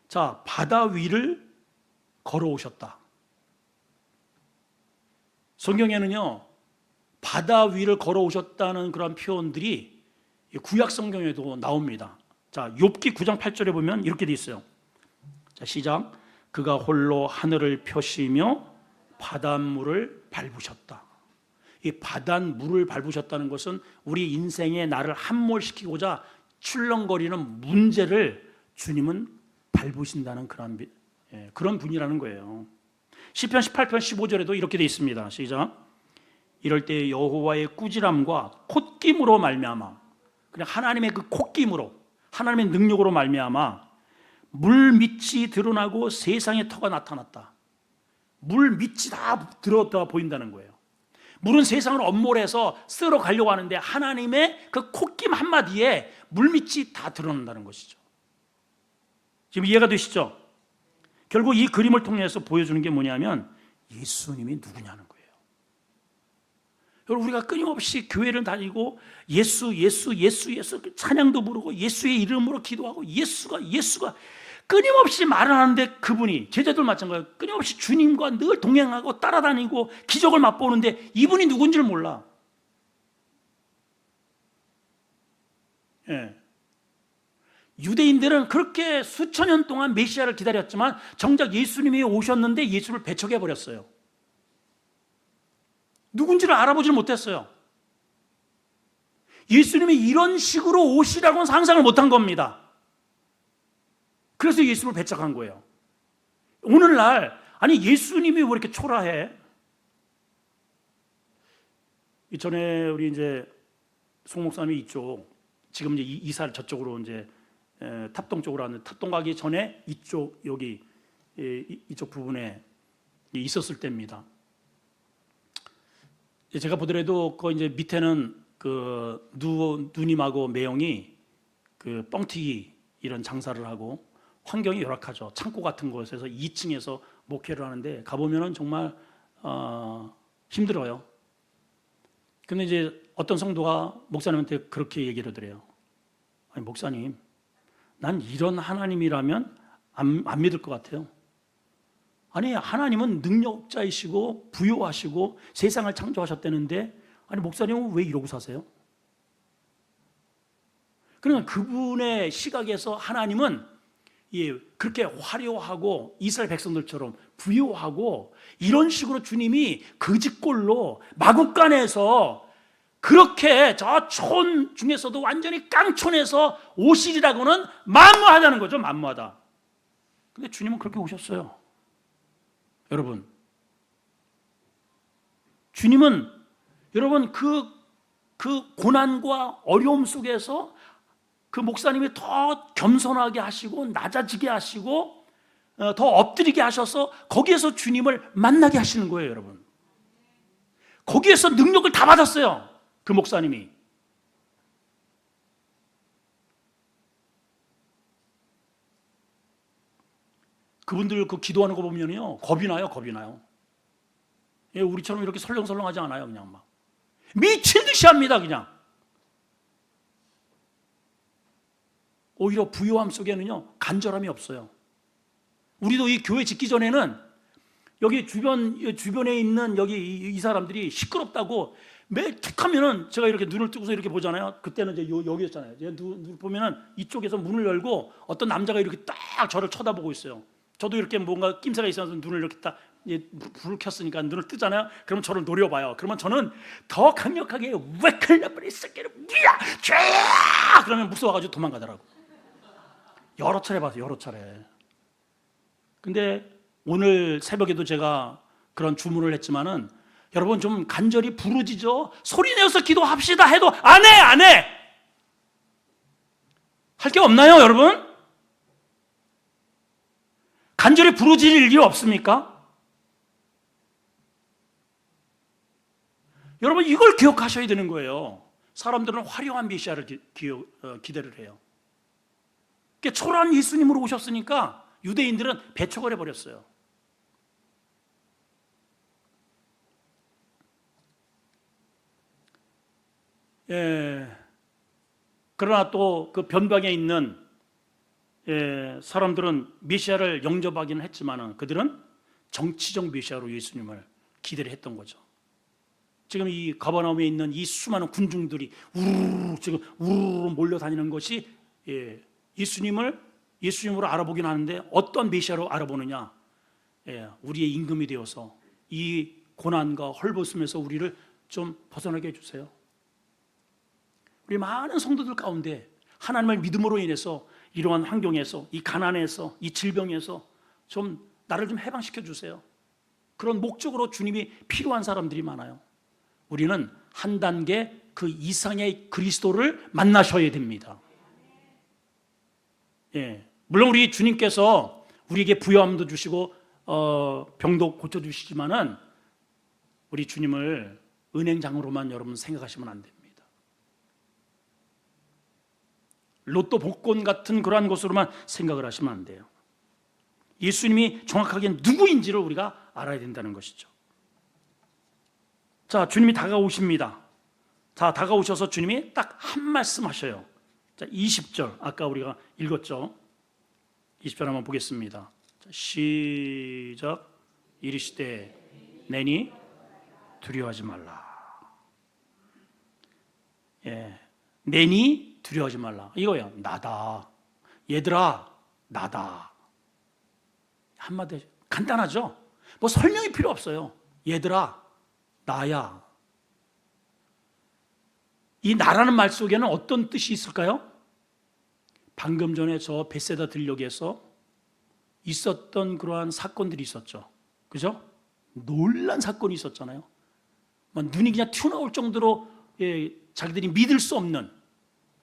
자, 바다 위를 걸어오셨다. 성경에는요, 바다 위를 걸어오셨다는 그런 표현들이 구약 성경에도 나옵니다. 자, 욥기 9장 8절에 보면 이렇게 돼 있어요. 자, 시작. 그가 홀로 하늘을 펴시며 바닷물을 밟으셨다. 이 바닷물을 밟으셨다는 것은 우리 인생에 나를 함몰시키고자 출렁거리는 문제를 주님은 밟으신다는 그런 분이라는 거예요. 시편 18편 15절에도 이렇게 돼 있습니다. 시작. 이럴 때 여호와의 꾸지람과 콧김으로 말미암아, 그냥 하나님의 그 콧김으로, 하나님의 능력으로 말미암아 물 밑이 드러나고 세상의 터가 나타났다. 물 밑이 다 들어다 보인다는 거예요. 물은 세상을 엄몰해서 쓸어 가려고 하는데 하나님의 그 콧김 한마디에 물 밑이 다 드러난다는 것이죠. 지금 이해가 되시죠? 결국 이 그림을 통해서 보여주는 게 뭐냐면 예수님이 누구냐는 거예요. 여러분, 우리가 끊임없이 교회를 다니고 예수 찬양도 부르고 예수의 이름으로 기도하고 예수가 끊임없이 말을 하는데, 그분이, 제자들 마찬가지예요. 끊임없이 주님과 늘 동행하고 따라다니고 기적을 맛보는데 이분이 누군지를 몰라. 예. 유대인들은 그렇게 수천 년 동안 메시아를 기다렸지만 정작 예수님이 오셨는데 예수를 배척해 버렸어요. 누군지를 알아보질 못했어요. 예수님이 이런 식으로 오시라고는 상상을 못한 겁니다. 그래서 예수를 배척한 거예요. 오늘날, 아니 예수님이 왜 이렇게 초라해? 전에 우리 이제 송 목사님이 이쪽, 지금 이제 이사를 저쪽으로 이제 탑동 쪽으로 왔는데, 탑동 가기 전에 이쪽, 여기 이쪽 부분에 있었을 때입니다. 제가 보더라도 그 이제 밑에는 그 누님하고 매형이 그 뻥튀기 이런 장사를 하고 환경이 열악하죠. 창고 같은 곳에서 2층에서 목회를 하는데 가보면은 정말 힘들어요. 근데 이제 어떤 성도가 목사님한테 그렇게 얘기를 하더래요. 아니 목사님, 난 이런 하나님이라면 안 믿을 것 같아요. 아니 하나님은 능력자이시고 부요하시고 세상을 창조하셨다는데, 아니 목사님은 왜 이러고 사세요? 그러니까 그분의 시각에서 하나님은 그렇게 화려하고 이스라엘 백성들처럼 부요하고 이런 식으로 주님이 거짓골로 마국간에서 그렇게 저 촌 중에서도 완전히 깡촌에서 오시리라고는 만무하다는 거죠. 만무하다. 근데 주님은 그렇게 오셨어요. 여러분, 주님은 여러분 그 고난과 어려움 속에서 그 목사님이 더 겸손하게 하시고 낮아지게 하시고 더 엎드리게 하셔서 거기에서 주님을 만나게 하시는 거예요. 여러분, 거기에서 능력을 다 받았어요. 그 목사님이. 그분들 그 기도하는 거 보면요 겁이 나요. 예, 우리처럼 이렇게 설렁설렁하지 않아요. 그냥 막 미친 듯이 합니다. 그냥. 오히려 부요함 속에는요 간절함이 없어요. 우리도 이 교회 짓기 전에는 여기 주변에 있는 여기 이 사람들이 시끄럽다고 매 툭하면은 제가 이렇게 눈을 뜨고서 이렇게 보잖아요. 그때는 이제 여기였잖아요. 눈 보면은 이쪽에서 문을 열고 어떤 남자가 이렇게 딱 저를 쳐다보고 있어요. 저도 이렇게 뭔가 낌새가 있어서 눈을 이렇게 딱 불을 켰으니까 눈을 뜨잖아요. 그러면 저를 노려봐요. 그러면 저는 더 강력하게 왜 클레버리 새끼를 미야 죄야 그러면 무서워가지고 도망가더라고. 여러 차례 봤어요. 여러 차례. 근데 오늘 새벽에도 제가 그런 주문을 했지만은 여러분 좀 간절히 부르짖어 소리 내어서 기도합시다 해도 안 해. 할 게 없나요, 여러분? 간절히 부르짖을 일이 없습니까? 여러분 이걸 기억하셔야 되는 거예요. 사람들은 화려한 메시아를 기대를 해요. 초라한 예수님으로 오셨으니까 유대인들은 배척을 해버렸어요. 그러나 또 그 변방에 있는 사람들은 메시아를 영접하기는 했지만 그들은 정치적 메시아로 예수님을 기대를 했던 거죠. 지금 이 가버나움에 있는 이 수많은 군중들이 우르르 지금 우르르 몰려다니는 것이 예수님으로 알아보긴 하는데 어떤 메시아로 알아보느냐? 우리의 임금이 되어서 이 고난과 헐벗음에서 우리를 좀 벗어나게 해주세요. 우리 많은 성도들 가운데 하나님을 믿음으로 인해서 이러한 환경에서, 이 가난에서, 이 질병에서 좀 나를 좀 해방시켜 주세요. 그런 목적으로 주님이 필요한 사람들이 많아요. 우리는 한 단계 그 이상의 그리스도를 만나셔야 됩니다. 물론 우리 주님께서 우리에게 부요함도 주시고 병도 고쳐주시지만은 우리 주님을 은행장으로만 여러분 생각하시면 안 됩니다. 로또 복권 같은 그러한 것으로만 생각을 하시면 안 돼요. 예수님이 정확하게 누구인지를 우리가 알아야 된다는 것이죠. 자, 주님이 다가오십니다. 자, 다가오셔서 주님이 딱 한 말씀 하셔요. 자, 20절 아까 우리가 읽었죠. 20절 한번 보겠습니다. 자, 시작. 이르시되 내니 두려워하지 말라. 내니 두려워하지 말라. 이거야. 나다. 얘들아, 나다. 한마디 간단하죠? 뭐 설명이 필요 없어요. 얘들아, 나야. 이 나라는 말 속에는 어떤 뜻이 있을까요? 방금 전에 저 벳세다 들녘에서 있었던 그러한 사건들이 있었죠. 그죠? 놀란 사건이 있었잖아요. 눈이 그냥 튀어나올 정도로 자기들이 믿을 수 없는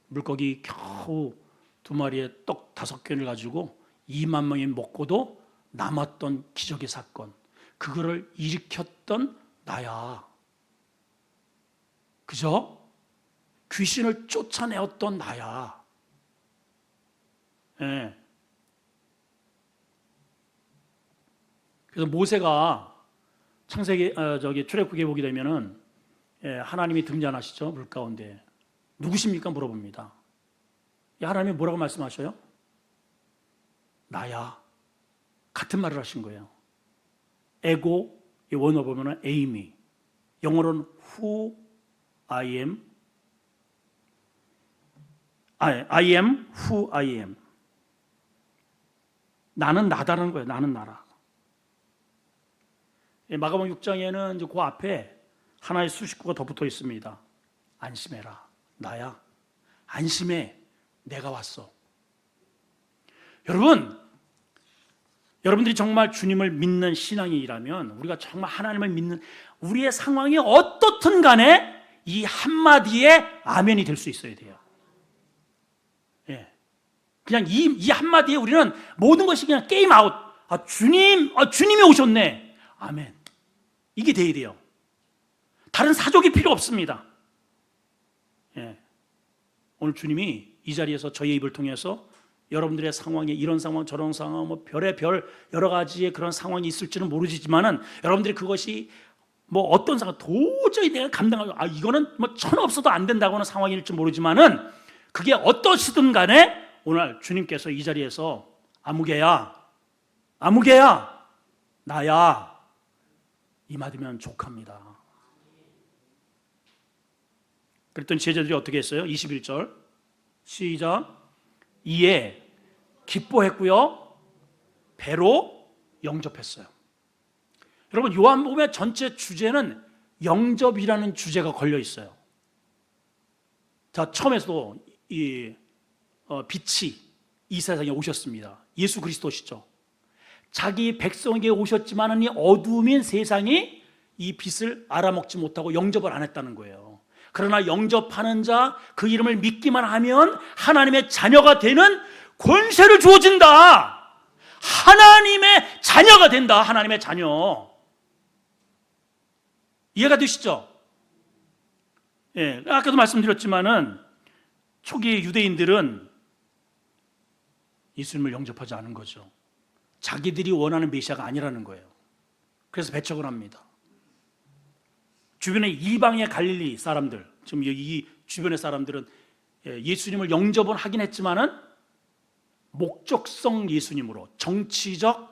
물고기 겨우 2마리의 떡 5개를 가지고 2만 명이 먹고도 남았던 기적의 사건, 그거를 일으켰던 나야. 그죠? 귀신을 쫓아내었던 나야. 그래서 모세가 출애굽기에 보게 되면은 하나님이 등장하시죠. 물 가운데. 누구십니까? 물어봅니다. 하나님이 뭐라고 말씀하셔요? 나야. 같은 말을 하신 거예요. 에고, 이 원어 보면은 에이미. 영어로는 who I am. I am who I am. 나는 나다라는 거예요. 나는 나라. 마가복음 6장에는 이제 그 앞에 하나의 수식구가 더 붙어 있습니다. 안심해라. 나야. 안심해. 내가 왔어. 여러분들이 정말 주님을 믿는 신앙이라면, 우리가 정말 하나님을 믿는 우리의 상황이 어떻든 간에 이 한마디에 아멘이 될 수 있어야 돼요. 그냥 이 한마디에 우리는 모든 것이 그냥 게임 아웃. 주님이 오셨네. 아멘. 이게 돼야 돼요. 다른 사족이 필요 없습니다. 오늘 주님이 이 자리에서 저의 입을 통해서 여러분들의 상황에 이런 상황 저런 상황 뭐 별의 별 여러 가지의 그런 상황이 있을지는 모르지만은 여러분들이 그것이 뭐 어떤 상황 도저히 내가 감당하기 이거는 뭐 천하 없어도 안 된다고 하는 상황일지 모르지만은 그게 어떠시든 간에 오늘 주님께서 이 자리에서 아무개야 나야 이 말이면 족합니다. 그랬더니 제자들이 어떻게 했어요? 21절 시작. 이에 기뻐했고요 배로 영접했어요. 여러분 요한복음의 전체 주제는 영접이라는 주제가 걸려 있어요. 자, 처음에도 빛이 이 세상에 오셨습니다. 예수 그리스도시죠. 자기 백성에게 오셨지만 이 어두움인 세상이 이 빛을 알아먹지 못하고 영접을 안 했다는 거예요. 그러나 영접하는 자, 그 이름을 믿기만 하면 하나님의 자녀가 되는 권세를 주어진다. 하나님의 자녀가 된다. 하나님의 자녀. 이해가 되시죠? 예, 아까도 말씀드렸지만은 초기 유대인들은 예수님을 영접하지 않은 거죠. 자기들이 원하는 메시아가 아니라는 거예요. 그래서 배척을 합니다. 주변에 이방의 갈릴리 사람들, 지금 이 주변의 사람들은 예수님을 영접은 하긴 했지만은 목적성 예수님으로, 정치적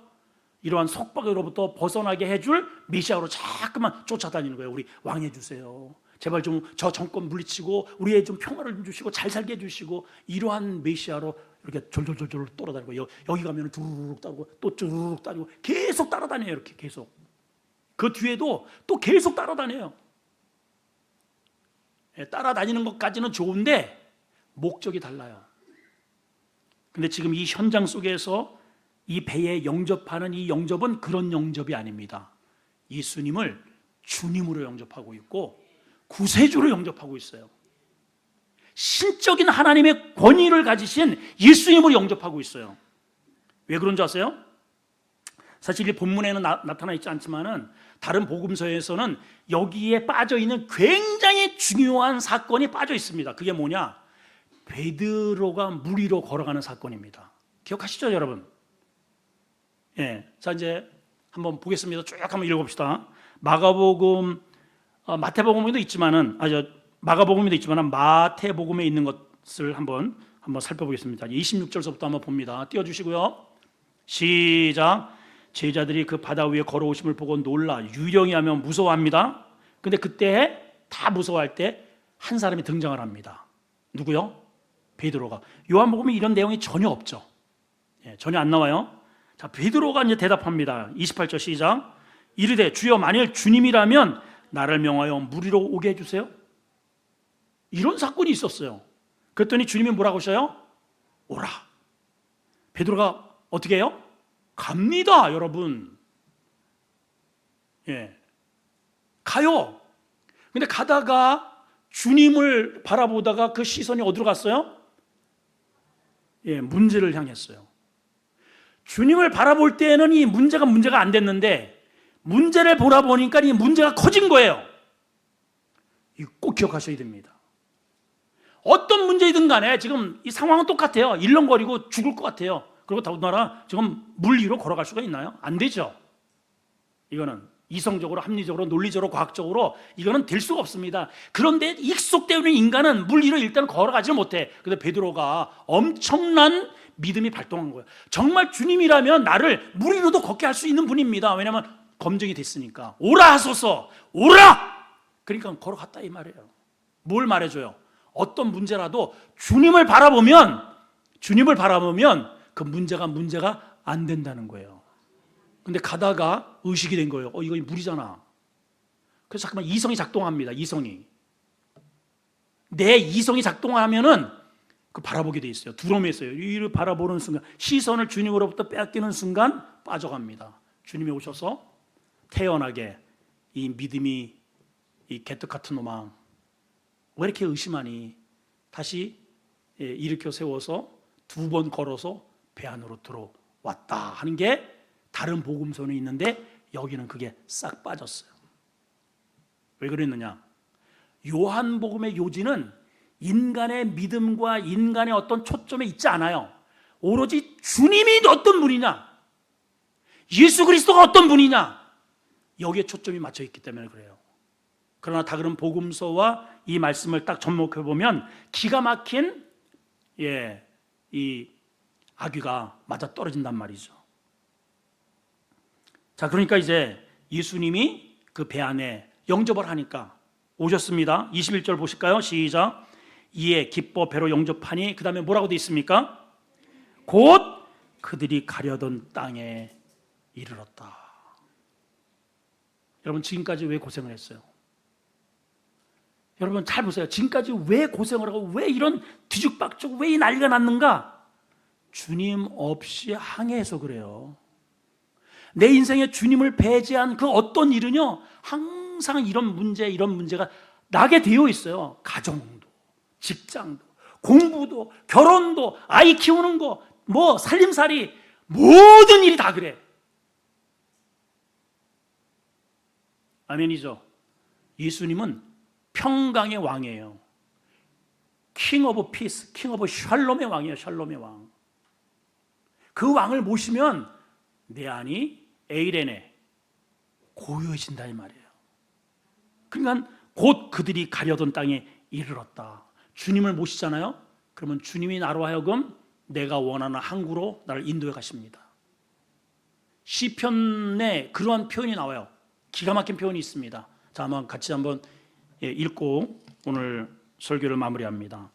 이러한 속박으로부터 벗어나게 해줄 메시아로 자꾸만 쫓아다니는 거예요. 우리 왕 해주세요. 제발 좀 저 정권 물리치고 우리의 좀 평화를 좀 주시고 잘 살게 해주시고, 이러한 메시아로 이렇게 졸졸졸졸 돌아다니고, 여기 가면 두루룩 따르고 또 쭈루룩 따르고 계속 따라다녀요. 이렇게 계속. 그 뒤에도 또 계속 따라다녀요. 따라다니는 것까지는 좋은데 목적이 달라요. 근데 지금 이 현장 속에서 이 배에 영접하는 이 영접은 그런 영접이 아닙니다. 예수님을 주님으로 영접하고 있고 구세주로 영접하고 있어요. 신적인 하나님의 권위를 가지신 예수님을 영접하고 있어요. 왜 그런 줄 아세요? 사실 이 본문에는 나타나 있지 않지만은 다른 복음서에서는 여기에 빠져 있는 굉장히 중요한 사건이 빠져 있습니다. 그게 뭐냐? 베드로가 물 위로 걸어가는 사건입니다. 기억하시죠, 여러분? 예. 자, 이제 한번 보겠습니다. 쭉 한번 읽어봅시다. 마가복음, 마태복음에도 있지만은, 마가복음에도 있지만은 마태복음에 있는 것을 한번 살펴보겠습니다. 26절서부터 한번 봅니다. 띄워주시고요. 시작. 제자들이 그 바다 위에 걸어오심을 보고 놀라 유령이 하면 무서워합니다. 근데 그때 다 무서워할 때 한 사람이 등장을 합니다. 누구요? 베드로가. 요한복음에 이런 내용이 전혀 없죠. 예, 전혀 안 나와요. 자, 베드로가 이제 대답합니다. 28절 시작. 이르되 주여 만일 주님이라면 나를 명하여 물 위로 오게 해주세요. 이런 사건이 있었어요. 그랬더니 주님이 뭐라고 하셔요? 오라. 베드로가 어떻게 해요? 갑니다, 여러분. 예, 가요. 근데 가다가 주님을 바라보다가 그 시선이 어디로 갔어요? 예, 문제를 향했어요. 주님을 바라볼 때는 이 문제가 안 됐는데 문제를 보라 보니까 이 문제가 커진 거예요. 이거 꼭 기억하셔야 됩니다. 어떤 문제이든 간에 지금 이 상황은 똑같아요. 일렁거리고 죽을 것 같아요. 그리고 더군다나 지금 물 위로 걸어갈 수가 있나요? 안 되죠. 이거는 이성적으로, 합리적으로, 논리적으로, 과학적으로 이거는 될 수가 없습니다. 그런데 익숙되어 있는 인간은 물 위로 일단 걸어가지 못해. 근데 베드로가 엄청난 믿음이 발동한 거예요. 정말 주님이라면 나를 물 위로도 걷게 할 수 있는 분입니다. 왜냐하면 검증이 됐으니까. 오라 하소서, 오라! 그러니까 걸어갔다 이 말이에요. 뭘 말해줘요? 어떤 문제라도 주님을 바라보면 그 문제가 안 된다는 거예요. 근데 가다가 의식이 된 거예요. 이거 물이잖아. 그래서 잠깐만 이성이 작동합니다. 내 이성이 작동하면은 그 바라보게 돼 있어요. 두려움에 있어요. 이를 바라보는 순간, 시선을 주님으로부터 빼앗기는 순간 빠져갑니다. 주님이 오셔서 태연하게 이 믿음이 이 개떡 같은 놈아 왜 이렇게 의심하니? 다시 일으켜 세워서 2번 걸어서 배 안으로 들어왔다 하는 게 다른 복음서는 있는데 여기는 그게 싹 빠졌어요. 왜 그랬느냐? 요한복음의 요지는 인간의 믿음과 인간의 어떤 초점에 있지 않아요. 오로지 주님이 어떤 분이냐, 예수 그리스도가 어떤 분이냐, 여기에 초점이 맞춰 있기 때문에 그래요. 그러나 다른 복음서와 이 말씀을 딱 접목해 보면 기가 막힌 이 아귀가 맞아 떨어진단 말이죠. 자, 그러니까 이제 예수님이 그 배 안에 영접을 하니까 오셨습니다. 21절 보실까요? 시작. 이에 기뻐 배로 영접하니, 그 다음에 뭐라고 돼 있습니까? 곧 그들이 가려던 땅에 이르렀다. 여러분, 지금까지 왜 고생을 했어요? 여러분 잘 보세요. 지금까지 왜 고생을 하고 왜 이런 뒤죽박죽, 왜 이 난리가 났는가? 주님 없이 항해해서 그래요. 내 인생에 주님을 배제한 그 어떤 일은요, 항상 이런 문제가 나게 되어 있어요. 가정도, 직장도, 공부도, 결혼도, 아이 키우는 거, 살림살이, 모든 일이 다 그래. 아멘이죠. 예수님은 평강의 왕이에요. 킹 오브 피스, 킹 오브 샬롬의 왕이에요. 샬롬의 왕. 그 왕을 모시면 내 안이 에이레네 고요해진다 이 말이에요. 그러니까 곧 그들이 가려던 땅에 이르렀다. 주님을 모시잖아요. 그러면 주님이 나로 하여금 내가 원하는 항구로 나를 인도해 가십니다. 시편에 그러한 표현이 나와요. 기가 막힌 표현이 있습니다. 자, 한번 읽고 오늘 설교를 마무리합니다.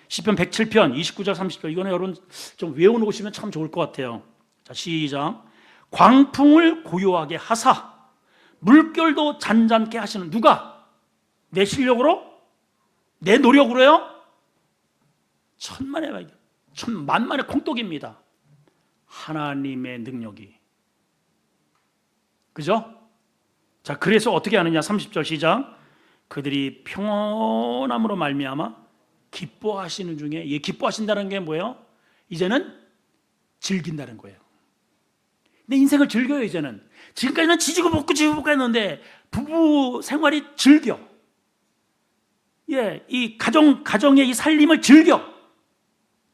시편 107편 29절 30절, 이거는 여러분 좀 외워놓으시면 참 좋을 것 같아요. 자, 시작. 광풍을 고요하게 하사 물결도 잔잔케 하시는, 누가? 내 실력으로? 내 노력으로요? 만만의 콩떡입니다. 하나님의 능력이. 그죠? 자, 그래서 어떻게 하느냐? 30절 시작. 그들이 평온함으로 말미암아 기뻐하시는 중에, 기뻐하신다는 게 뭐예요? 이제는 즐긴다는 거예요. 내 인생을 즐겨요. 이제는. 지금까지는 지지고 볶고 했는데 부부 생활이 즐겨. 이 가정의 이 살림을 즐겨.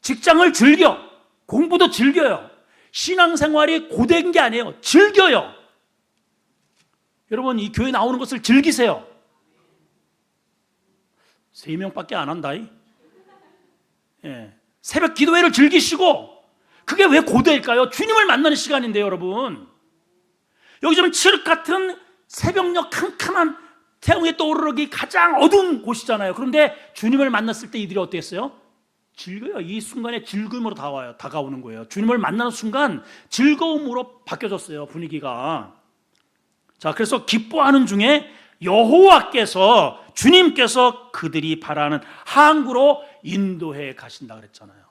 직장을 즐겨. 공부도 즐겨요. 신앙생활이 고된 게 아니에요. 즐겨요. 여러분, 이 교회 나오는 것을 즐기세요. 3명밖에 안 한다. 새벽 기도회를 즐기시고, 그게 왜 고대일까요? 주님을 만나는 시간인데요, 여러분. 여기 좀 칠흑 같은 새벽녘 캄캄한 태양의 떠오르기 가장 어두운 곳이잖아요. 그런데 주님을 만났을 때 이들이 어땠어요? 즐거워요. 이 순간에 즐거움으로 다가오는 거예요. 주님을 만나는 순간 즐거움으로 바뀌어졌어요, 분위기가. 자, 그래서 기뻐하는 중에 여호와께서, 주님께서 그들이 바라는 항구로 인도해 가신다 그랬잖아요.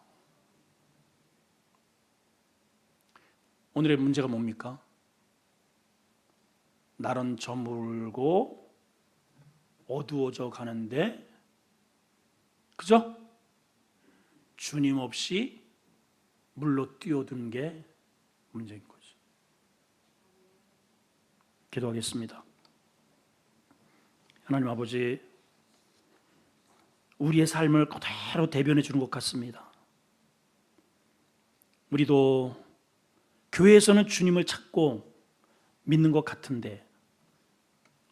오늘의 문제가 뭡니까? 날은 저물고 어두워져 가는데, 그죠? 주님 없이 물로 뛰어든 게 문제인 거죠. 기도하겠습니다. 하나님 아버지, 우리의 삶을 그대로 대변해 주는 것 같습니다. 우리도 교회에서는 주님을 찾고 믿는 것 같은데,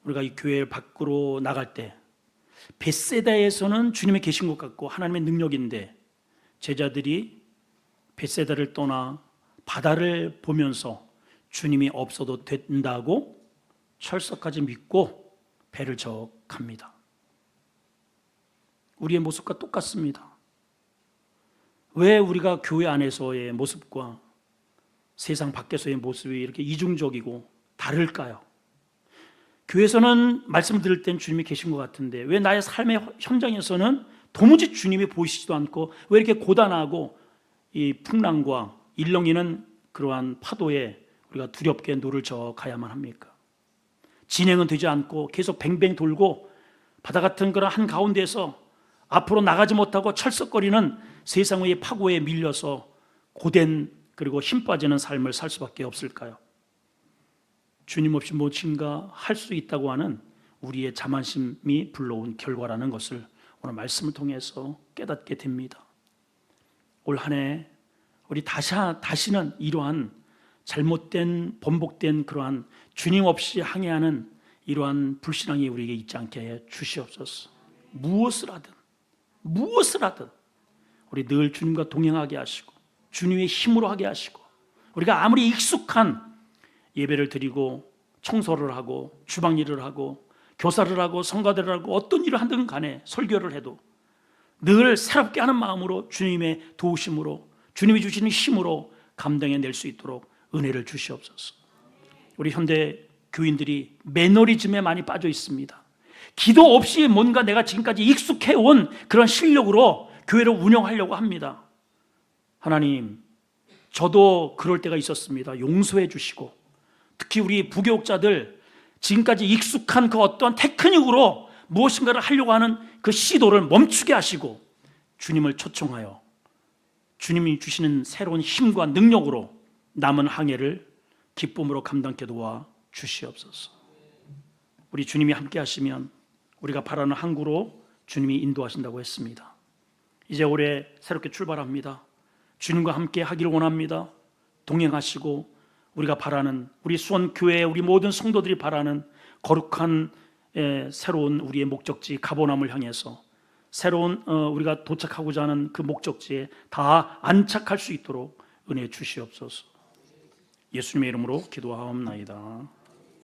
우리가 이 교회 밖으로 나갈 때 벳세다에서는 주님이 계신 것 같고 하나님의 능력인데, 제자들이 벳세다를 떠나 바다를 보면서 주님이 없어도 된다고 철석까지 믿고 배를 저어 갑니다. 우리의 모습과 똑같습니다. 왜 우리가 교회 안에서의 모습과 세상 밖에서의 모습이 이렇게 이중적이고 다를까요? 교회에서는 말씀을 들을 땐 주님이 계신 것 같은데, 왜 나의 삶의 현장에서는 도무지 주님이 보이시지도 않고, 왜 이렇게 고단하고 이 풍랑과 일렁이는 그러한 파도에 우리가 두렵게 노를 저어 가야만 합니까? 진행은 되지 않고 계속 뱅뱅 돌고 바다 같은 그런 한가운데서 앞으로 나가지 못하고 철썩거리는 세상의 파고에 밀려서 고된, 그리고 힘 빠지는 삶을 살 수밖에 없을까요? 주님 없이 무엇인가 할 수 있다고 하는 우리의 자만심이 불러온 결과라는 것을 오늘 말씀을 통해서 깨닫게 됩니다. 올 한 해 우리 다시는 이러한 잘못된, 번복된 그러한 주님 없이 항해하는 이러한 불신앙이 우리에게 있지 않게 해 주시옵소서. 무엇을 하든 우리 늘 주님과 동행하게 하시고 주님의 힘으로 하게 하시고, 우리가 아무리 익숙한 예배를 드리고 청소를 하고 주방 일을 하고 교사를 하고 성가대를 하고 어떤 일을 하든 간에, 설교를 해도 늘 새롭게 하는 마음으로 주님의 도우심으로, 주님이 주시는 힘으로 감당해낼 수 있도록 은혜를 주시옵소서. 우리 현대 교인들이 매너리즘에 많이 빠져 있습니다. 기도 없이 뭔가 내가 지금까지 익숙해온 그런 실력으로 교회를 운영하려고 합니다. 하나님, 저도 그럴 때가 있었습니다. 용서해 주시고, 특히 우리 부교육자들 지금까지 익숙한 그 어떠한 테크닉으로 무엇인가를 하려고 하는 그 시도를 멈추게 하시고, 주님을 초청하여 주님이 주시는 새로운 힘과 능력으로 남은 항해를 기쁨으로 감당케 도와 주시옵소서. 우리 주님이 함께 하시면 우리가 바라는 항구로 주님이 인도하신다고 했습니다. 이제 올해 새롭게 출발합니다. 주님과 함께 하기를 원합니다. 동행하시고 우리가 바라는, 우리 수원교회 우리 모든 성도들이 바라는 거룩한 새로운 우리의 목적지 가보남을 향해서 새로운 우리가 도착하고자 하는 그 목적지에 다 안착할 수 있도록 은혜 주시옵소서. 예수님의 이름으로 기도하옵나이다.